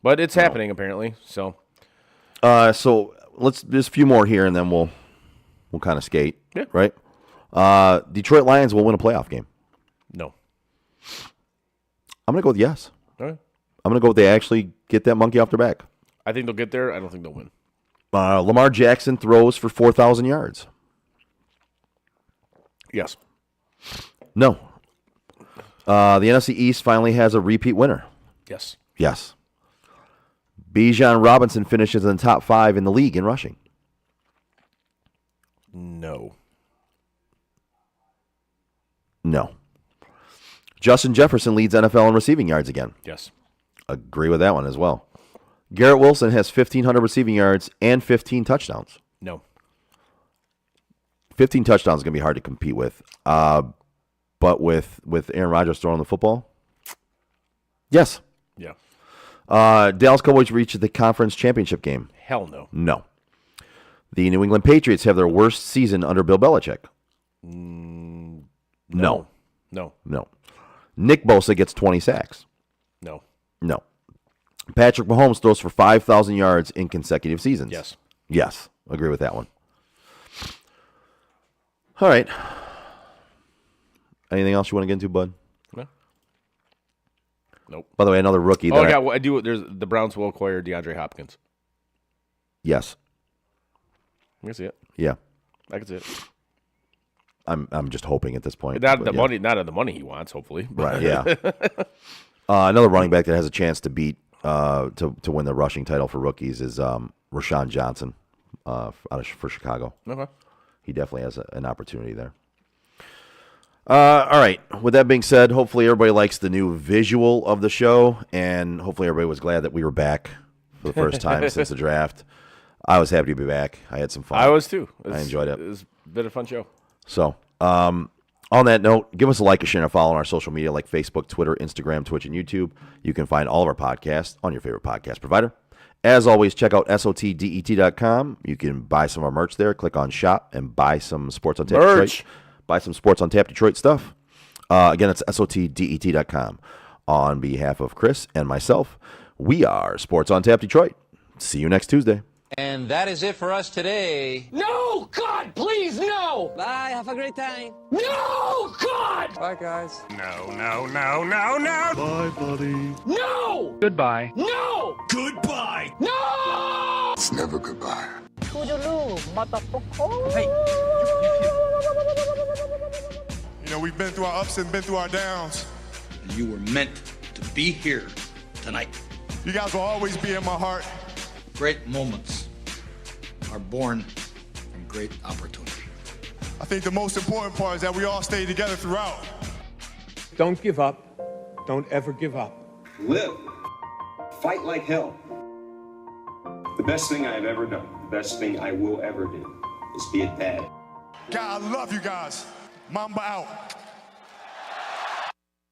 F: But it's happening apparently. So
G: let's just a few more here, and then we'll kind of skate.
F: Yeah.
G: Right. Detroit Lions will win a playoff game.
F: No.
G: I'm gonna go with yes.
F: All right.
G: I'm gonna go with they actually get that monkey off their back.
F: I think they'll get there. I don't think they'll win.
G: Lamar Jackson throws for 4,000 yards.
F: Yes.
G: No. The NFC East finally has a repeat winner.
F: Yes.
G: Yes. Bijan Robinson finishes in the top 5 in the league in rushing.
F: No.
G: No. Justin Jefferson leads NFL in receiving yards again.
F: Yes.
G: Agree with that one as well. Garrett Wilson has 1,500 receiving yards and 15 touchdowns.
F: No.
G: 15 touchdowns is going to be hard to compete with. But with Aaron Rodgers throwing the football, yes.
F: Yeah.
G: Dallas Cowboys reached the conference championship game.
F: Hell no.
G: No. The New England Patriots have their worst season under Bill Belichick.
F: No.
G: No. Nick Bosa gets 20 sacks.
F: No.
G: No. Patrick Mahomes throws for 5,000 yards in consecutive seasons.
F: Yes.
G: Yes. Agree with that one. All right. Anything else you want to get into, bud?
F: No. Nope.
G: By the way, another rookie.
F: Oh, yeah. I do. There's the Browns will acquire DeAndre Hopkins.
G: Yes.
F: I can see it.
G: Yeah.
F: I can see it.
G: I'm just hoping at this point.
F: Not the money. Not the money he wants. Hopefully.
G: Right. Yeah. Another running back that has a chance to beat to win the rushing title for rookies is Rashawn Johnson for Chicago.
F: Okay.
G: He definitely has an opportunity there. All right. With that being said, hopefully everybody likes the new visual of the show, and hopefully everybody was glad that we were back for the first time since the draft. I was happy to be back. I had some fun.
F: I was too.
G: I enjoyed it.
F: It was a bit of a fun show.
G: So, on that note, give us a like, a share, and a follow on our social media like Facebook, Twitter, Instagram, Twitch, and YouTube. You can find all of our podcasts on your favorite podcast provider. As always, check out SOTDET.com. You can buy some of our merch there. Click on shop and buy some Sports on Tap Detroit. Buy some Sports on Tap Detroit stuff. Again, it's SOTDET.com. On behalf of Chris and myself, we are Sports on Tap Detroit. See you next Tuesday.
B: And that is it for us today.
H: No! God, please, no!
I: Bye, have a great time.
H: No! God!
I: Bye, guys.
C: No. Bye, buddy.
H: No!
C: Goodbye.
H: No!
E: Goodbye.
H: No!
J: It's never goodbye.
K: You know, we've been through our ups and been through our downs.
L: You were meant to be here tonight.
K: You guys will always be in my heart.
L: Great moments are born from great opportunity.
K: I think the most important part is that we all stay together throughout.
M: Don't give up. Don't ever give up.
N: Live. Fight like hell. The best thing I've ever done, the best thing I will ever do, is be a dad.
K: God, I love you guys. Mamba out.